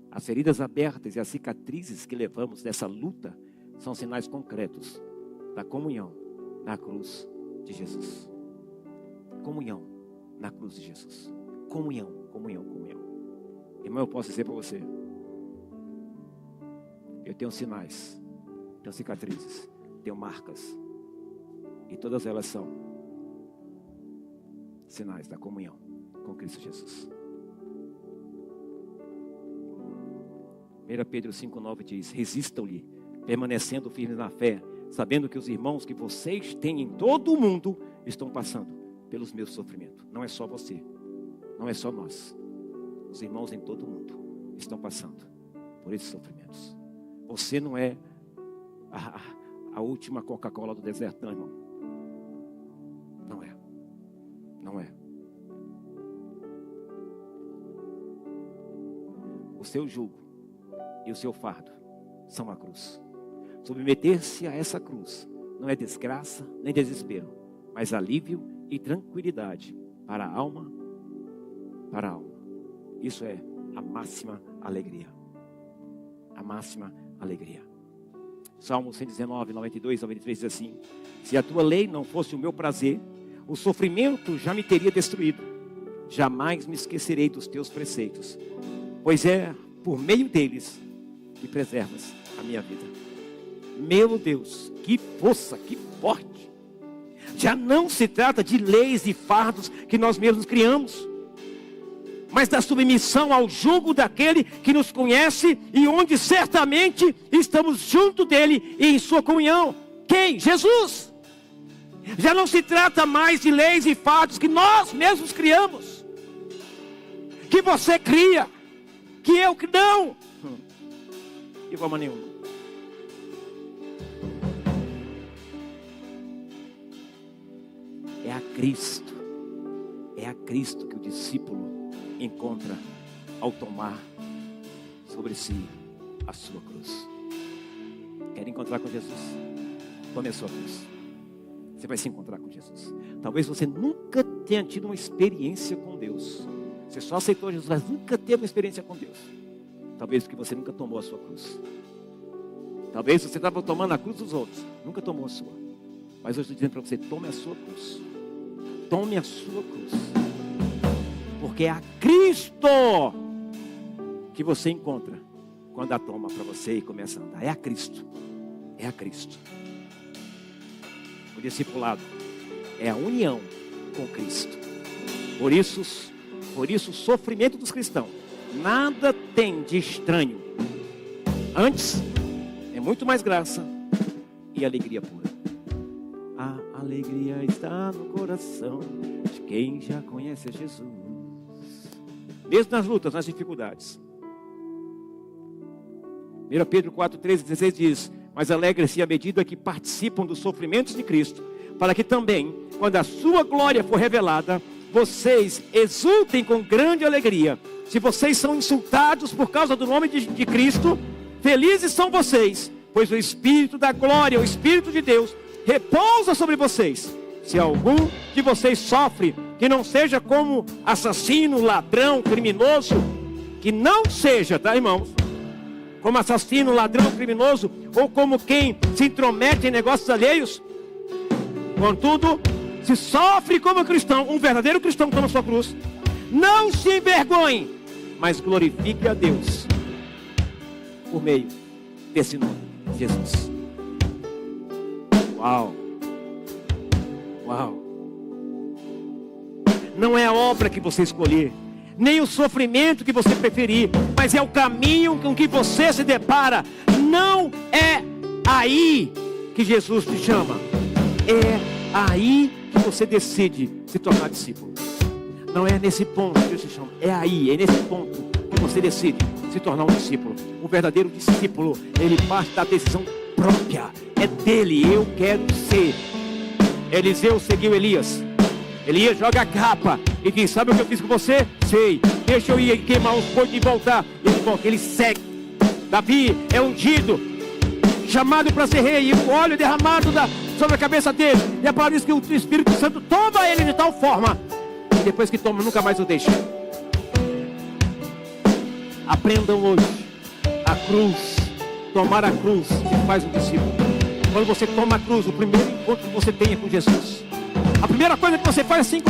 As feridas abertas e as cicatrizes que levamos dessa luta são sinais concretos da comunhão na cruz de Jesus. Comunhão na cruz de Jesus. Comunhão. Irmão, eu posso dizer para você, eu tenho sinais, tenho cicatrizes, tenho marcas, e todas elas são sinais da comunhão com Cristo Jesus. 1 Pedro 5,9 diz: resistam-lhe, permanecendo firmes na fé, sabendo que os irmãos que vocês têm em todo o mundo estão passando pelos meus sofrimentos. Não é só você, não é só nós. Os irmãos em todo o mundo estão passando por esses sofrimentos. Você não é a última Coca-Cola do deserto, não, irmão. Não é. O seu jugo e o seu fardo são a cruz. Submeter-se a essa cruz não é desgraça nem desespero, mas alívio e tranquilidade para a alma. Isso é a máxima alegria. A máxima alegria. Salmo 119, 92, 93 diz assim: se a tua lei não fosse o meu prazer, o sofrimento já me teria destruído. Jamais me esquecerei dos teus preceitos, pois é por meio deles que preservas a minha vida. Meu Deus, que força, que forte. Já não se trata de leis e fardos que nós mesmos criamos, mas da submissão ao jugo daquele que nos conhece e onde certamente estamos junto dele e em sua comunhão. Quem? Jesus. Já não se trata mais de leis e fardos que nós mesmos criamos, que você cria, que eu não, de forma nenhuma. É a Cristo que o discípulo encontra ao tomar sobre si a sua cruz. Quer encontrar com Jesus? Tome a sua cruz. Você vai se encontrar com Jesus. Talvez você nunca tenha tido uma experiência com Deus. Você só aceitou Jesus, mas nunca teve uma experiência com Deus. Talvez porque você nunca tomou a sua cruz. Talvez você estava tomando a cruz dos outros, nunca tomou a sua. Mas eu estou dizendo para você, tome a sua cruz. Tome a sua cruz. Porque é a Cristo que você encontra quando a toma para você e começa a andar. É a Cristo. É a Cristo. O discipulado é a união com Cristo. Por isso o sofrimento dos cristãos nada tem de estranho. Antes, é muito mais graça e alegria pura. A alegria está no coração de quem já conhece a Jesus. Mesmo nas lutas, nas dificuldades. 1 Pedro 4, 13, 16 diz: mas alegrem-se à medida que participam dos sofrimentos de Cristo, para que também, quando a sua glória for revelada, vocês exultem com grande alegria. Se vocês são insultados por causa do nome de Cristo, felizes são vocês, pois o Espírito da glória, o Espírito de Deus, repousa sobre vocês. Se algum de vocês sofre, que não seja como assassino, ladrão, criminoso, que não seja, tá, irmãos? Como assassino, ladrão, criminoso, ou como quem se intromete em negócios alheios. Contudo, se sofre como cristão, um verdadeiro cristão que toma sua cruz, não se envergonhe, mas glorifique a Deus por meio desse nome, Jesus. Uau! Uau! Não é a obra que você escolher, nem o sofrimento que você preferir, mas é o caminho com que você se depara. Não é aí que Jesus te chama, é aí que você decide se tornar discípulo. Não é nesse ponto que Deus te chama. É aí, é nesse ponto que você decide se tornar um discípulo. O verdadeiro discípulo, ele parte da decisão própria. É dele, eu quero ser. Eliseu seguiu Elias. Elias joga a capa e diz: sabe o que eu fiz com você? Sei. Deixa eu ir queimar uns bois e voltar. Ele volta, ele segue. Davi é ungido, chamado para ser rei, e o óleo derramado sobre a cabeça dele. E a palavra diz que o Espírito Santo toma ele de tal forma, e depois que toma, nunca mais o deixa. Aprendam hoje a cruz. Tomar a cruz que faz um discípulo. Quando você toma a cruz, o primeiro encontro que você tem é com Jesus. A primeira coisa que você faz assim